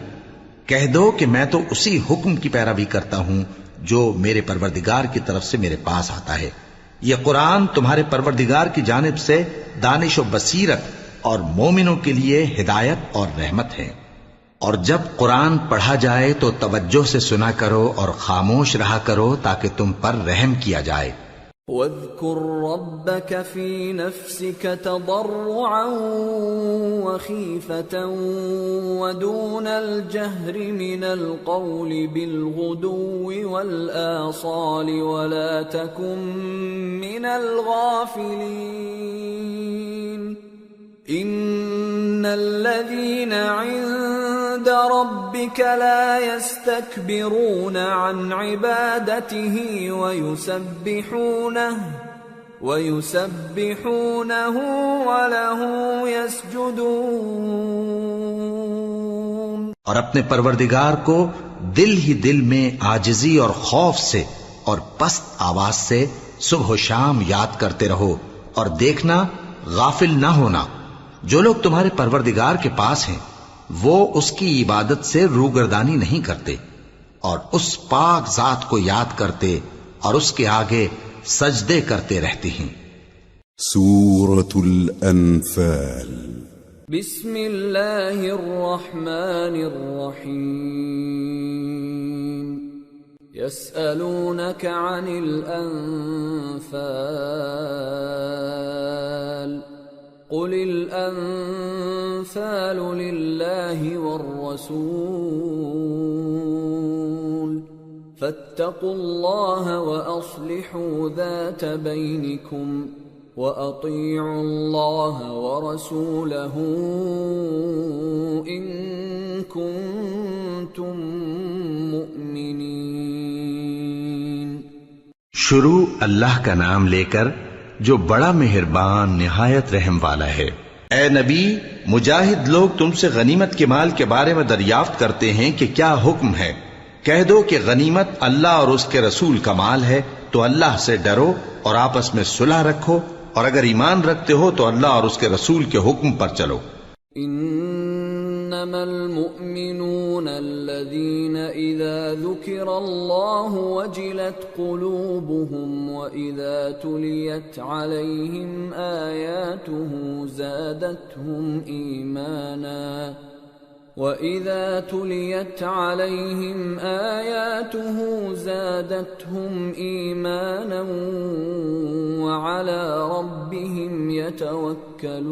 کہہ دو کہ میں تو اسی حکم کی پیروی کرتا ہوں جو میرے پروردگار کی طرف سے میرے پاس آتا ہے۔ یہ قرآن تمہارے پروردگار کی جانب سے دانش و بصیرت اور مومنوں کے لیے ہدایت اور رحمت ہے۔ اور جب قرآن پڑھا جائے تو توجہ سے سنا کرو اور خاموش رہا کرو تاکہ تم پر رحم کیا جائے۔ وَاذْكُرْ رَبَّكَ فِي نَفْسِكَ تَضَرُّعًا وَخِيفَةً وَدُونَ الْجَهْرِ مِنَ الْقَوْلِ بِالْغُدُوِّ وَالْآصَالِ وَلَا تَكُن مِّنَ الْغَافِلِينَ۔ إِنَّ الَّذِينَ عِندَ رَبِّكَ لَا يَسْتَكْبِرُونَ عَنْ عِبَادَتِهِ وَيُسَبِّحُونَهُ وَلَهُ يَسْجُدُونَ۔ اور اپنے پروردگار کو دل ہی دل میں عاجزی اور خوف سے اور پست آواز سے صبح و شام یاد کرتے رہو، اور دیکھنا غافل نہ ہونا۔ جو لوگ تمہارے پروردگار کے پاس ہیں وہ اس کی عبادت سے روگردانی نہیں کرتے، اور اس پاک ذات کو یاد کرتے اور اس کے آگے سجدے کرتے رہتے ہیں۔ سورة الأنفال۔ بسم اللہ الرحمن الرحیم۔ يسألونك عن الأنفال قل الأنفال لله والرسول فاتقوا الله وأصلحوا ذات بينكم وأطيعوا الله ورسوله إن كنتم مؤمنين۔ شروع اللہ کا نام لے کر جو بڑا مہربان نہایت رحم والا ہے۔ اے نبی، مجاہد لوگ تم سے غنیمت کے مال کے بارے میں دریافت کرتے ہیں کہ کیا حکم ہے۔ کہہ دو کہ غنیمت اللہ اور اس کے رسول کا مال ہے، تو اللہ سے ڈرو اور آپس میں صلح رکھو، اور اگر ایمان رکھتے ہو تو اللہ اور اس کے رسول کے حکم پر چلو۔ انما المؤمنون الذين اذا ذكر الله وجلت قلوبهم واذا تليت عليهم آياته زادتهم ايمانا وَإِذَا تُلِيَتْ عَلَيْهِمْ آيَاتُهُ زَادَتْهُمْ إِيمَانًا وَعَلَى رَبِّهِمْ يَتَوَكَّلُونَ۔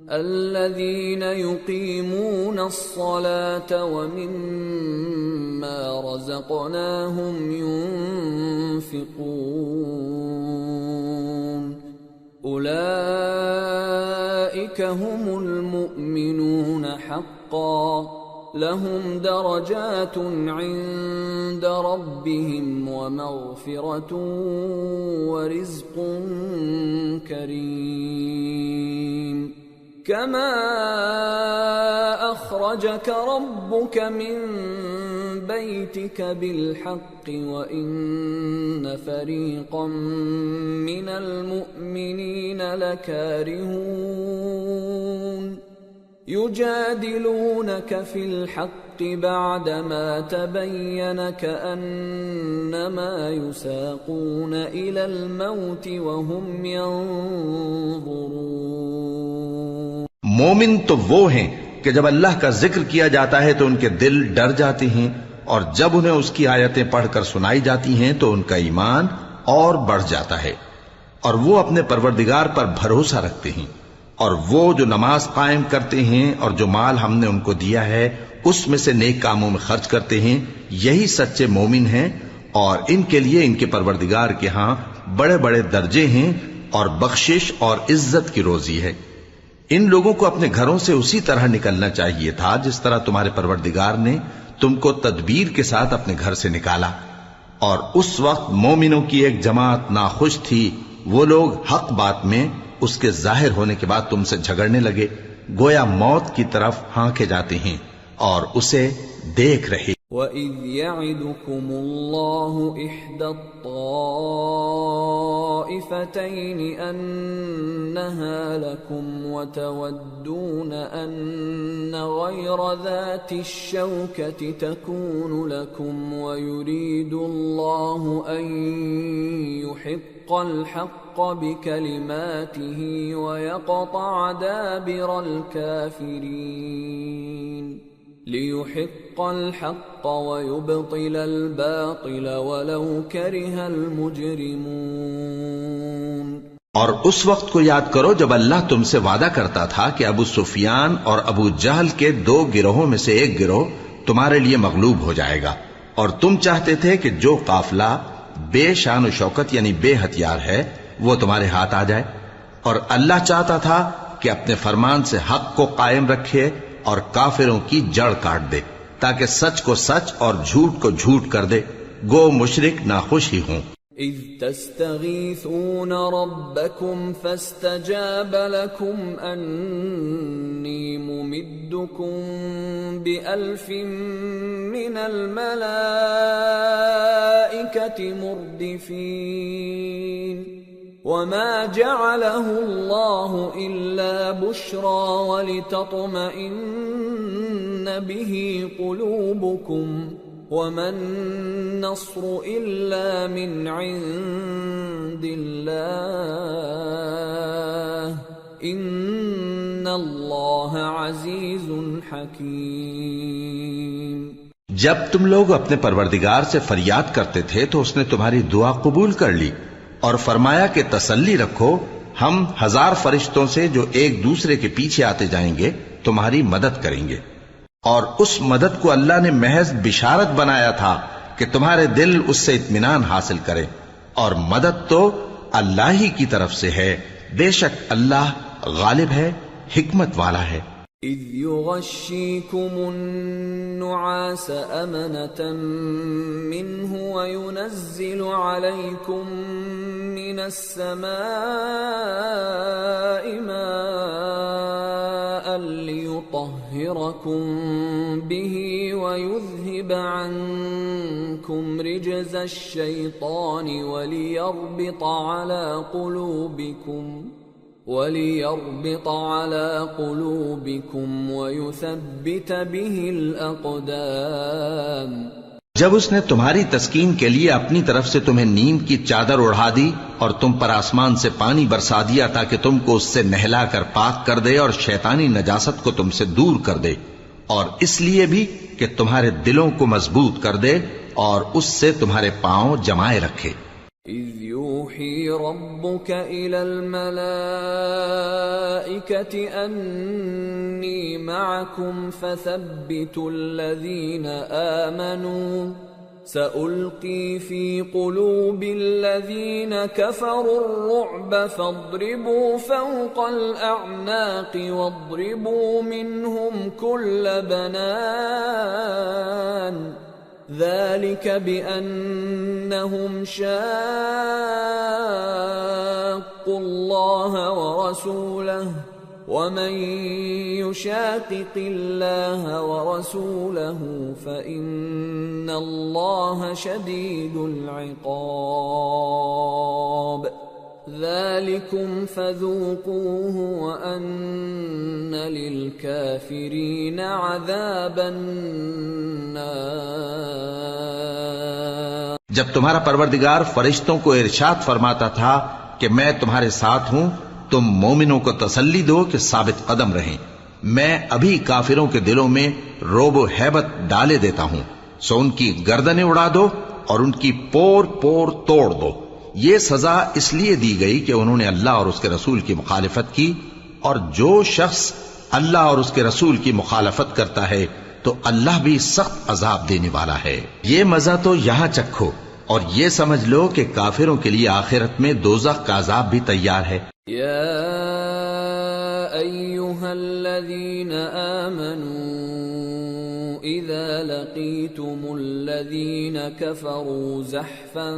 الذين يقيمون الصلاة ومما رزقناهم ينفقون أولئك هم المؤمنون حقا لهم درجات عند ربهم ومغفرة ورزق كريم كما أخرجك ربك من بيتك بالحق وإن فريقا من المؤمنين لكارهون يجادلونك في الحق بعدما تبين كأنما يساقون إلى الموت وهم ينظرون. مومن تو وہ ہیں کہ جب اللہ کا ذکر کیا جاتا ہے تو ان کے دل ڈر جاتے ہیں، اور جب انہیں اس کی آیتیں پڑھ کر سنائی جاتی ہیں تو ان کا ایمان اور بڑھ جاتا ہے، اور وہ اپنے پروردگار پر بھروسہ رکھتے ہیں، اور وہ جو نماز قائم کرتے ہیں اور جو مال ہم نے ان کو دیا ہے اس میں سے نیک کاموں میں خرچ کرتے ہیں، یہی سچے مومن ہیں، اور ان کے لیے ان کے پروردگار کے ہاں بڑے بڑے درجے ہیں اور بخشش اور عزت کی روزی ہے. ان لوگوں کو اپنے گھروں سے اسی طرح نکلنا چاہیے تھا جس طرح تمہارے پروردگار نے تم کو تدبیر کے ساتھ اپنے گھر سے نکالا. اور اس وقت مومنوں کی ایک جماعت ناخوش تھی، وہ لوگ حق بات میں اس کے ظاہر ہونے کے بعد تم سے جھگڑنے لگے، گویا موت کی طرف ہانکے جاتے ہیں اور اسے دیکھ رہے. وَإِذْ يَعِدُكُمُ اللَّهُ إِحْدَى الطَّائِفَتَيْنِ أَنَّهَا لَكُمْ وَتَوَدُّونَ أَنَّ غَيْرَ ذَاتِ الشَّوْكَةِ تَكُونُ لَكُمْ وَيُرِيدُ اللَّهُ أَن يُحِقَّ الْحَقَّ بِكَلِمَاتِهِ وَيَقْطَعَ دَابِرَ الْكَافِرِينَ لِيُحِقَّ الْحَقَّ وَيُبْطِلَ الْبَاطِلَ وَلَوْ كَرِهَ الْمُجْرِمُونَ. اور اس وقت کو یاد کرو جب اللہ تم سے وعدہ کرتا تھا کہ ابو سفیان اور ابو جہل کے 2 گروہوں میں سے ایک گروہ تمہارے لیے مغلوب ہو جائے گا، اور تم چاہتے تھے کہ جو قافلہ بے شان و شوکت یعنی بے ہتھیار ہے وہ تمہارے ہاتھ آ جائے، اور اللہ چاہتا تھا کہ اپنے فرمان سے حق کو قائم رکھے اور کافروں کی جڑ کاٹ دے، تاکہ سچ کو سچ اور جھوٹ کو جھوٹ کر دے، گو مشرک ناخوش ہی ہوں. اذ تستغیثون ربکم فاستجاب لکم انی ممدکم بألف من الملائکة مردفین وما جعله الله إلا بشرى ولتطمئن به قلوبكم وما النصر إلا من عند الله إن الله عزيز حكيم. جب تم لوگ اپنے پروردگار سے فریاد کرتے تھے تو اس نے تمہاری دعا قبول کر لی اور فرمایا کہ تسلی رکھو، ہم 1000 فرشتوں سے جو ایک دوسرے کے پیچھے آتے جائیں گے تمہاری مدد کریں گے. اور اس مدد کو اللہ نے محض بشارت بنایا تھا کہ تمہارے دل اس سے اطمینان حاصل کرے، اور مدد تو اللہ ہی کی طرف سے ہے، بے شک اللہ غالب ہے، حکمت والا ہے. اذ يغشيكم النعاس أمنة منه وينزل عليكم من السماء ماء ليطهركم به ويذهب عنكم رجز الشيطان وليربط على قلوبكم ويثبت به الأقدام. جب اس نے تمہاری تسکین کے لیے اپنی طرف سے تمہیں نیند کی چادر اڑا دی اور تم پر آسمان سے پانی برسا دیا تاکہ تم کو اس سے نہلا کر پاک کر دے اور شیطانی نجاست کو تم سے دور کر دے، اور اس لیے بھی کہ تمہارے دلوں کو مضبوط کر دے اور اس سے تمہارے پاؤں جمائے رکھے. اذ يوحي ربك إلى الملائكة الملائكة أني معكم فثبتوا الذين آمنوا سألقي في قلوب الذين كفروا الرعب فاضربوا فوق الأعناق واضربوا منهم كل بنان ذلك بأنهم شاقوا الله ورسوله ومن يشاقق الله ورسوله فإن الله شديد العقاب ذلكم فذوقوه وأن للكافرين عذاب النار۔ جب تمہارا پروردگار فرشتوں کو ارشاد فرماتا تھا کہ میں تمہارے ساتھ ہوں، تم مومنوں کو تسلی دو کہ ثابت قدم رہیں، میں ابھی کافروں کے دلوں میں رعب و ہیبت ڈالے دیتا ہوں، سو ان کی گردنیں اڑا دو اور ان کی پور پور توڑ دو۔ یہ سزا اس لیے دی گئی کہ انہوں نے اللہ اور اس کے رسول کی مخالفت کی، اور جو شخص اللہ اور اس کے رسول کی مخالفت کرتا ہے تو اللہ بھی سخت عذاب دینے والا ہے۔ یہ مزہ تو یہاں چکھو، اور یہ سمجھ لو کہ کافروں کے لیے آخرت میں دوزخ کا عذاب بھی تیار ہے۔ یا ایھا الذین آمنوا اذا لقیتم الذین کفروا زحفا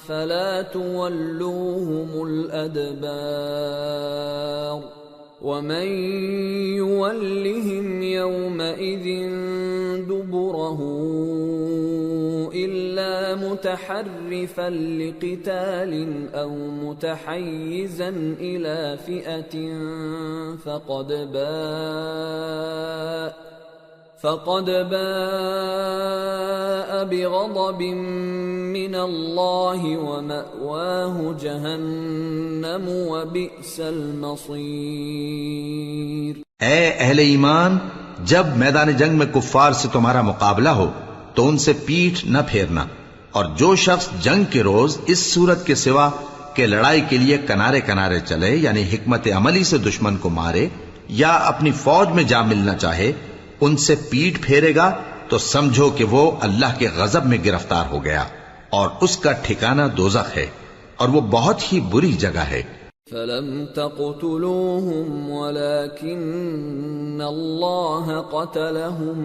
فلا تولوهم الادبار ومن يولهم يومئذ دبره إلا متحرفا لقتال أو متحيزا إلى فئة فقد باء بغضب من الله ومأواه جهنم وبئس المصير۔ اے اہل ایمان، جب میدان جنگ میں کفار سے تمہارا مقابلہ ہو تو ان سے پیٹھ نہ پھیرنا، اور جو شخص جنگ کے روز اس صورت کے سوا کہ لڑائی کے لیے کنارے کنارے چلے، یعنی حکمت عملی سے دشمن کو مارے یا اپنی فوج میں جا ملنا چاہے، ان سے پیٹھ پھیرے گا تو سمجھو کہ وہ اللہ کے غضب میں گرفتار ہو گیا، اور اس کا ٹھکانہ دوزخ ہے، اور وہ بہت ہی بری جگہ ہے۔ فَلَمْ تَقْتُلُوهُمْ وَلَكِنَّ اللَّهَ قَتَلَهُمْ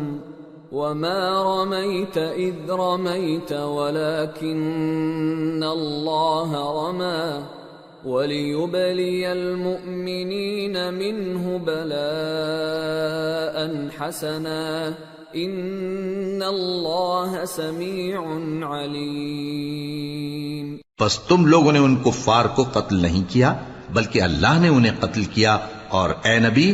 وَمَا رَمَيْتَ إِذْ رَمَيْتَ وَلَكِنَّ اللَّهَ رَمَى وَلِيُبْلِيَ الْمُؤْمِنِينَ مِنْهُ بَلَاءً حَسَنًا إِنَّ اللَّهَ سَمِيعٌ عَلِيمٌ۔ پس تم لوگوں نے ان کفار کو قتل نہیں کیا بلکہ اللہ نے انہیں قتل کیا، اور اے نبی،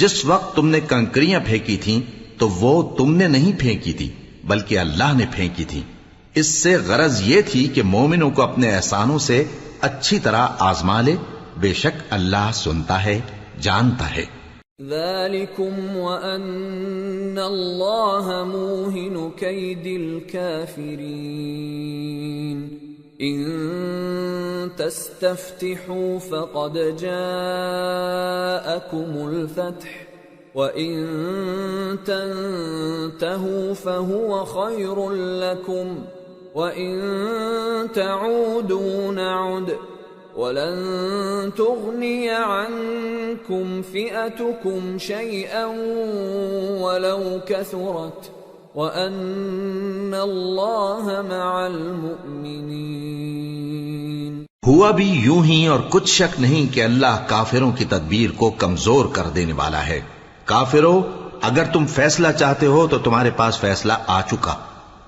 جس وقت تم نے کنکریاں پھینکی تھیں تو وہ تم نے نہیں پھینکی تھی بلکہ اللہ نے پھینکی تھی۔ اس سے غرض یہ تھی کہ مومنوں کو اپنے احسانوں سے اچھی طرح آزما لے، بے شک اللہ سنتا ہے، جانتا ہے۔ ذَلِكُمْ وَأَنَّ اللَّهَ مُوهِنُ كَيْدِ الْكَافِرِينَ إِن تَسْتَفْتِحُوا فَقَدْ جَاءَكُمُ الْفَتْحُ وَإِن تَنْتَهُوا فَهُوَ خَيْرٌ لَكُمْ وَإِن تَعُودُوا نَعُدْ وَلَن تُغْنِيَ عَنْكُمْ فِئَتُكُمْ شَيْئًا وَلَوْ كَثُرَتْ وَأَنَّ اللَّهَ مَعَ الْمُؤْمِنِينَ۔ ہوا بھی یوں ہی، اور کچھ شک نہیں کہ اللہ کافروں کی تدبیر کو کمزور کر دینے والا ہے۔ کافروں، اگر تم فیصلہ چاہتے ہو تو تمہارے پاس فیصلہ آ چکا،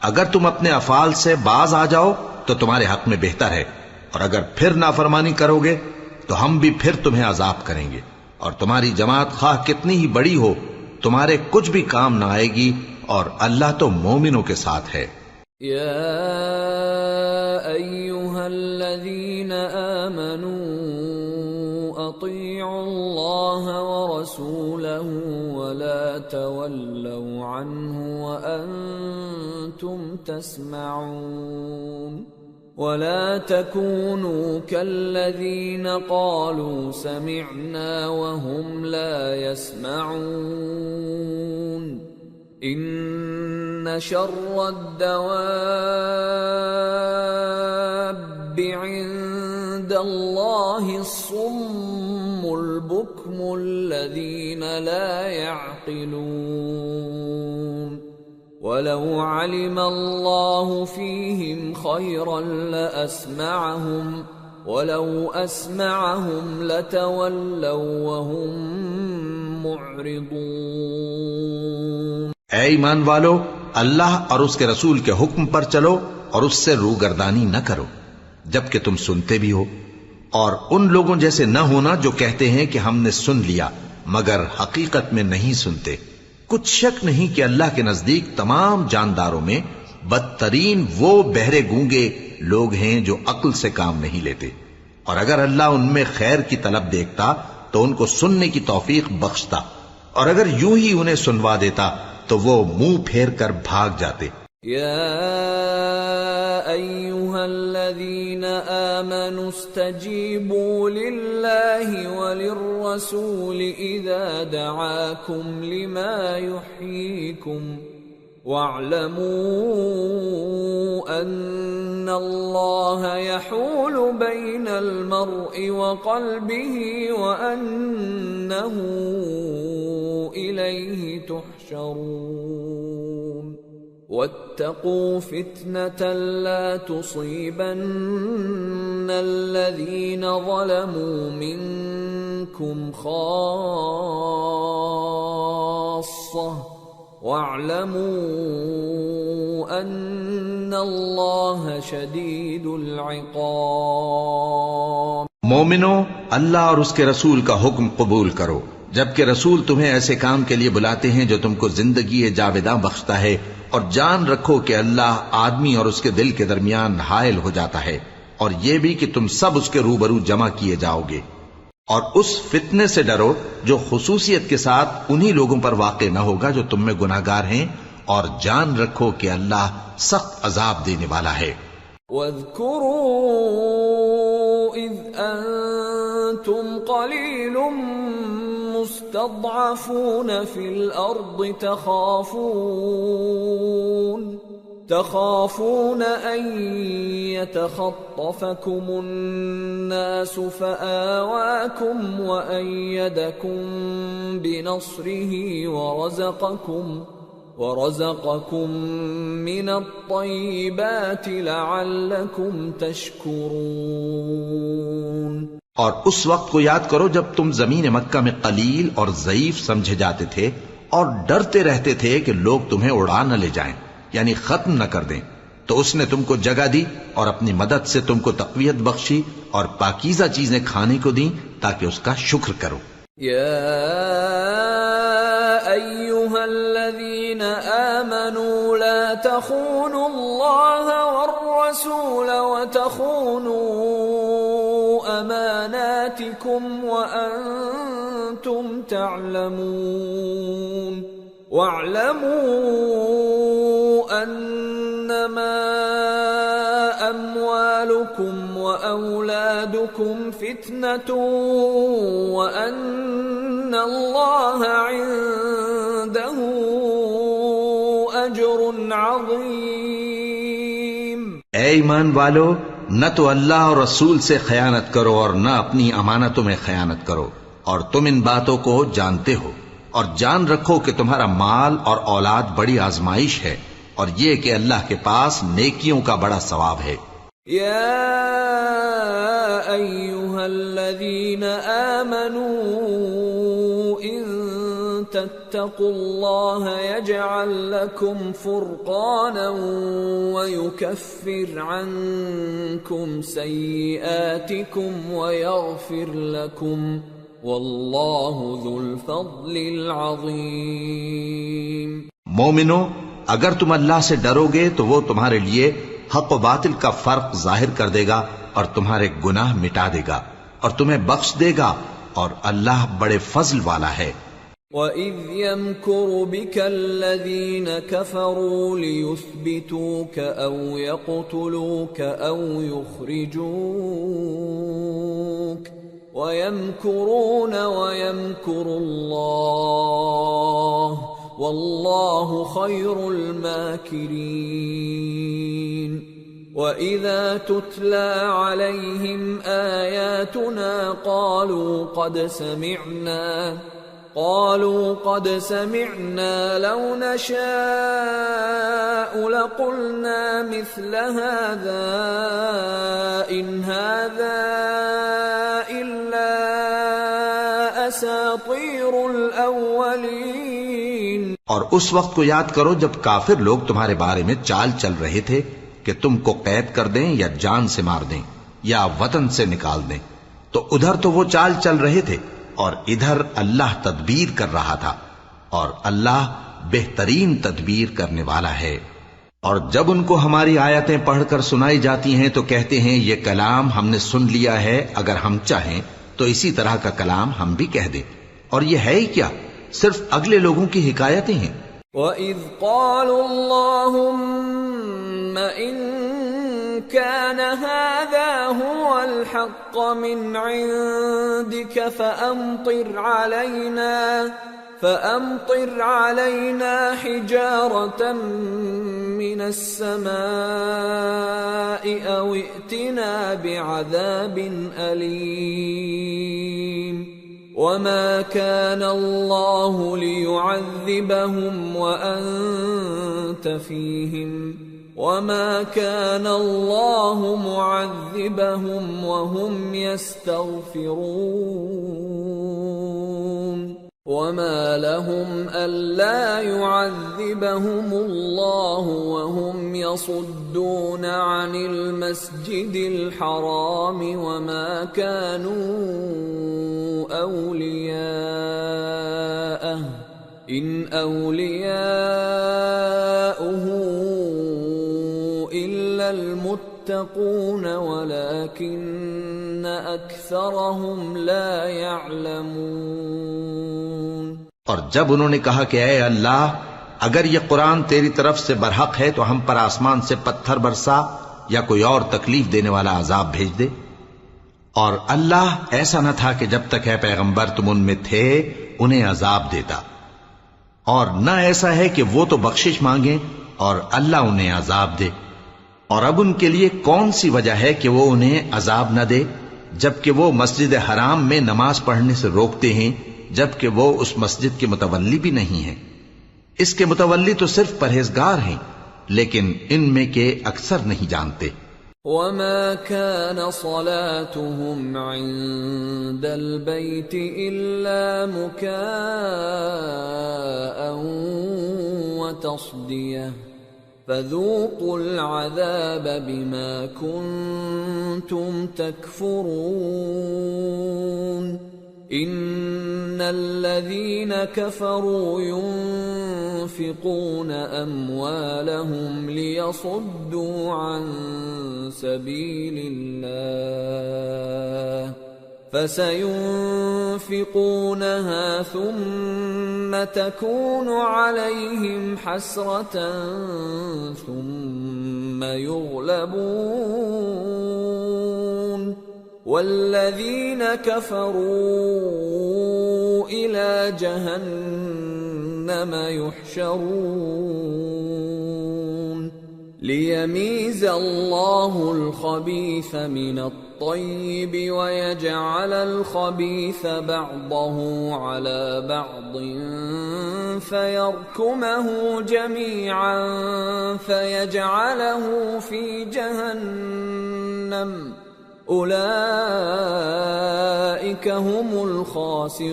اگر تم اپنے افعال سے باز آ جاؤ تو تمہارے حق میں بہتر ہے، اور اگر پھر نافرمانی کرو گے تو ہم بھی پھر تمہیں عذاب کریں گے، اور تمہاری جماعت خواہ کتنی ہی بڑی ہو تمہارے کچھ بھی کام نہ آئے گی، اور اللہ تو مومنوں کے ساتھ ہے۔ یا ایھا الذین آمنوا اطیعوا اللہ ورسولہ ولا تولوا عنہ وانتم تسمعون۔ ولا تكونوا كالذين قالوا سمعنا وهم لا يسمعون ان شر الدواب عند الله الصم البكم الذين لا يعقلون ولو علم الله فيهم خيرا لأسمعهم ولو أسمعهم لتولوا وهم معرضون۔ اے ایمان والو، اللہ اور اس کے رسول کے حکم پر چلو اور اس سے روگردانی نہ کرو جبکہ تم سنتے بھی ہو، اور ان لوگوں جیسے نہ ہونا جو کہتے ہیں کہ ہم نے سن لیا مگر حقیقت میں نہیں سنتے۔ کچھ شک نہیں کہ اللہ کے نزدیک تمام جانداروں میں بدترین وہ بہرے گونگے لوگ ہیں جو عقل سے کام نہیں لیتے، اور اگر اللہ ان میں خیر کی طلب دیکھتا تو ان کو سننے کی توفیق بخشتا، اور اگر یوں ہی انہیں سنوا دیتا تو وہ منہ پھیر کر بھاگ جاتے۔ یا ایھا الذین آمنوا استجیبوا للہ وللرسول اذا دعاکم لما یحییکم واعلموا ان اللہ یحول بین المرء وقلبہ وانہ الیہ تحشرون واتقوا فتنة لا تصيبن الذين ظلموا منكم خاصة واعلموا أن الله شديد العقاب۔ مومنو، اللہ اور اس کے رسول کا حکم قبول کرو جبکہ رسول تمہیں ایسے کام کے لیے بلاتے ہیں جو تم کو زندگی جاوداں بخشتا ہے، اور جان رکھو کہ اللہ آدمی اور اس کے دل کے درمیان حائل ہو جاتا ہے، اور یہ بھی کہ تم سب اس کے روبرو جمع کیے جاؤ گے، اور اس فتنے سے ڈرو جو خصوصیت کے ساتھ انہی لوگوں پر واقع نہ ہوگا جو تم میں گناہگار ہیں، اور جان رکھو کہ اللہ سخت عذاب دینے والا ہے۔ وَاذْكُرُوا إِذْ أَنْتُمْ قَلِيلٌ مستضعفون في الأرض تخافون أن يتخطفكم الناس فآواكم وأيدكم بنصره ورزقكم من الطيبات لعلكم تشكرون۔ اور اس وقت کو یاد کرو جب تم زمین مکہ میں قلیل اور ضعیف سمجھے جاتے تھے اور ڈرتے رہتے تھے کہ لوگ تمہیں اڑا نہ لے جائیں، یعنی ختم نہ کر دیں، تو اس نے تم کو جگہ دی اور اپنی مدد سے تم کو تقویت بخشی اور پاکیزہ چیزیں کھانے کو دیں تاکہ اس کا شکر کرو۔ یا ایھا الذین آمنوا لا تخونوا اللہ والرسول وتخونوا أماناتكم وأنتم تعلمون واعلموا أنما أموالكم وأولادكم فتنة وأن الله عنده أجر عظيم۔ اے ایمان والو، نہ تو اللہ اور رسول سے خیانت کرو اور نہ اپنی امانتوں میں خیانت کرو، اور تم ان باتوں کو جانتے ہو، اور جان رکھو کہ تمہارا مال اور اولاد بڑی آزمائش ہے، اور یہ کہ اللہ کے پاس نیکیوں کا بڑا ثواب ہے۔ یا ایھا الذین آمنوا ان تتقوا اللہ یجعل لکم فرقانا ویکفر عنکم سیئاتکم ویغفر لکم واللہ ذو الفضل العظیم۔ مومنو، اگر تم اللہ سے ڈرو گے تو وہ تمہارے لیے حق و باطل کا فرق ظاہر کر دے گا اور تمہارے گناہ مٹا دے گا اور تمہیں بخش دے گا، اور اللہ بڑے فضل والا ہے۔ وَإِذْ يَمْكُرُ بِكَ الَّذِينَ كَفَرُوا لِيُثْبِتُوكَ أَوْ يَقْتُلُوكَ أَوْ يُخْرِجُوكَ وَيَمْكُرُونَ وَيَمْكُرُ اللَّهُ وَاللَّهُ خَيْرُ الْمَاكِرِينَ وَإِذَا تُتْلَى عَلَيْهِمْ آيَاتُنَا قالوا قد سمعنا لو نشاء لقلنا مثل هذا إن هذا إلا أساطير الأولين۔ اور اس وقت کو یاد کرو جب کافر لوگ تمہارے بارے میں چال چل رہے تھے کہ تم کو قید کر دیں یا جان سے مار دیں یا وطن سے نکال دیں، تو ادھر تو وہ چال چل رہے تھے اور ادھر اللہ تدبیر کر رہا تھا، اور اللہ بہترین تدبیر کرنے والا ہے۔ اور جب ان کو ہماری آیتیں پڑھ کر سنائی جاتی ہیں تو کہتے ہیں یہ کلام ہم نے سن لیا ہے، اگر ہم چاہیں تو اسی طرح کا کلام ہم بھی کہہ دیں، اور یہ ہے ہی کیا، صرف اگلے لوگوں کی حکایتیں ہیں۔ وَإِذْ قَالُوا اللَّهُمَّ إِن كَانَ هَذَا هُوَ الْحَقَّ مِنْ عِنْدِكَ فَأَمْطِرْ عَلَيْنَا حِجَارَةً مِّنَ السَّمَاءِ أَوْ ائْتِنَا بِعَذَابٍ أَلِيمٍ وَمَا كَانَ اللَّهُ لِيُعَذِّبَهُمْ وَأَنْتَ فِيهِمْ وَمَا كَانَ اللَّهُ مُعَذِّبَهُمْ وَهُمْ يَسْتَغْفِرُونَ وَمَا لَهُمْ أَلَّا يُعَذِّبَهُمُ اللَّهُ وَهُمْ يَصُدُّونَ عَنِ الْمَسْجِدِ الْحَرَامِ وَمَا كَانُوا أَوْلِيَاءَهُ إِنْ أَوْلِيَاؤُهُ إِلَّا الْمُتَّقُونَ وَلَكِنَّ أَكْثَرَهُمْ لَا يَعْلَمُونَ۔ اور جب انہوں نے کہا کہ اے اللہ اگر یہ قرآن تیری طرف سے برحق ہے تو ہم پر آسمان سے پتھر برسا یا کوئی اور تکلیف دینے والا عذاب بھیج دے، اور اللہ ایسا نہ تھا کہ جب تک ہے پیغمبر تم ان میں تھے انہیں عذاب دیتا، اور نہ ایسا ہے کہ وہ تو بخشش مانگیں اور اللہ انہیں عذاب دے۔ اور اب ان کے لیے کون سی وجہ ہے کہ وہ انہیں عذاب نہ دے جبکہ وہ مسجد حرام میں نماز پڑھنے سے روکتے ہیں، جبکہ وہ اس مسجد کے متولی بھی نہیں ہیں۔ اس کے متولی تو صرف پرہیزگار ہیں، لیکن ان میں کے اکثر نہیں جانتے۔ وَمَا كَانَ صَلَاتُهُمْ عِندَ الْبَيْتِ إِلَّا مُكَاءً وَتَصْدِيَةً فَذُوقُوا الْعَذَابَ بِمَا كُنتُمْ تَكْفُرُونَ إِنَّ الَّذِينَ كَفَرُوا يُنْفِقُونَ أَمْوَالَهُمْ لِيَصُدُّوا عَنْ سَبِيلِ اللَّهِ فَسَيُنْفِقُونَهَا ثُمَّ تَكُونُ عَلَيْهِمْ حَسْرَةً ثُمَّ يُغْلَبُونَ وَالَّذِينَ كَفَرُوا إِلَى جَهَنَّمَ يُحْشَرُونَ لِيَمِيزَ اللَّهُ الْخَبِيثَ مِنَ الطَّيِّبِ وَيَجْعَلَ الْخَبِيثَ بَعْضَهُ عَلَى بَعْضٍ فَيَرْكُمَهُ جَمِيعًا فَيَجْعَلَهُ فِي جَهَنَّمَ اولئک هم الخاسرون۔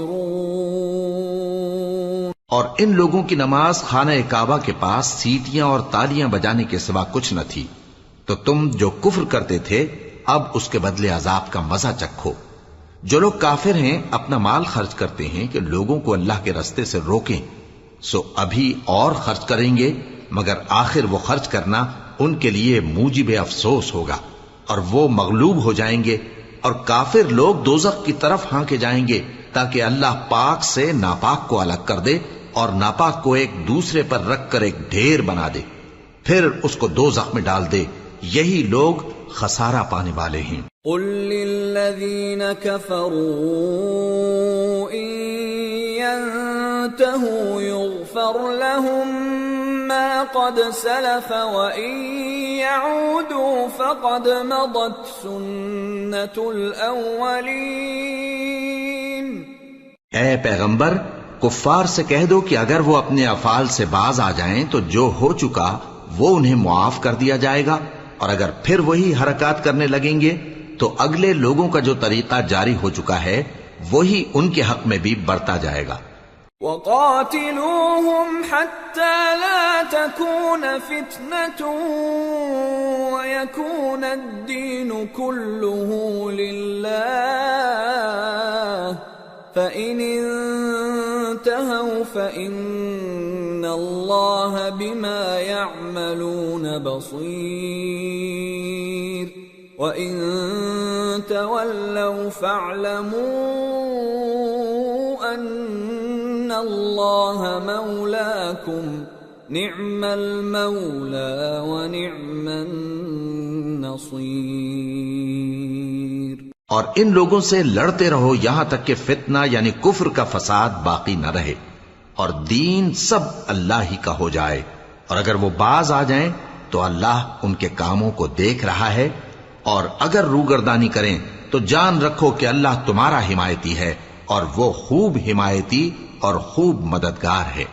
اور ان لوگوں کی نماز خانہ کعبہ کے پاس سیٹیاں اور تالیاں بجانے کے سوا کچھ نہ تھی، تو تم جو کفر کرتے تھے اب اس کے بدلے عذاب کا مزہ چکھو۔ جو لوگ کافر ہیں اپنا مال خرچ کرتے ہیں کہ لوگوں کو اللہ کے رستے سے روکیں، سو ابھی اور خرچ کریں گے، مگر آخر وہ خرچ کرنا ان کے لیے موجب افسوس ہوگا، اور وہ مغلوب ہو جائیں گے، اور کافر لوگ دوزخ کی طرف ہانکے جائیں گے تاکہ اللہ پاک سے ناپاک کو الگ کر دے اور ناپاک کو ایک دوسرے پر رکھ کر ایک ڈھیر بنا دے، پھر اس کو دوزخ میں ڈال دے۔ یہی لوگ خسارہ پانے والے ہیں۔ قل للذین کفروا ان ينتهوا يغفر لهم ما قد سلف وان يعودوا فقد مضت سنة الاولین۔ اے پیغمبر، کفار سے کہہ دو کہ اگر وہ اپنے افعال سے باز آ جائیں تو جو ہو چکا وہ انہیں معاف کر دیا جائے گا، اور اگر پھر وہی حرکات کرنے لگیں گے تو اگلے لوگوں کا جو طریقہ جاری ہو چکا ہے وہی ان کے حق میں بھی برتا جائے گا۔ وَقَاتِلُوهُمْ حَتَّى لَا تَكُونَ فِتْنَةٌ وَيَكُونَ الدِّينُ كُلُّهُ لِلَّهِ فَإِنِ انتهوا فَإِنَّ اللَّهَ بِمَا يَعْمَلُونَ بَصِيرٌ وَإِن تَوَلَّوْا فَاعْلَمُوا أَنَّ اللَّهَ مَوْلَاكُمْ نِعْمَ الْمَوْلَى وَنِعْمَ النَّصِيرُ۔ اور ان لوگوں سے لڑتے رہو یہاں تک کہ فتنہ یعنی کفر کا فساد باقی نہ رہے اور دین سب اللہ ہی کا ہو جائے، اور اگر وہ باز آ جائیں تو اللہ ان کے کاموں کو دیکھ رہا ہے، اور اگر روگردانی کریں تو جان رکھو کہ اللہ تمہارا حمایتی ہے اور وہ خوب حمایتی اور خوب مددگار ہے۔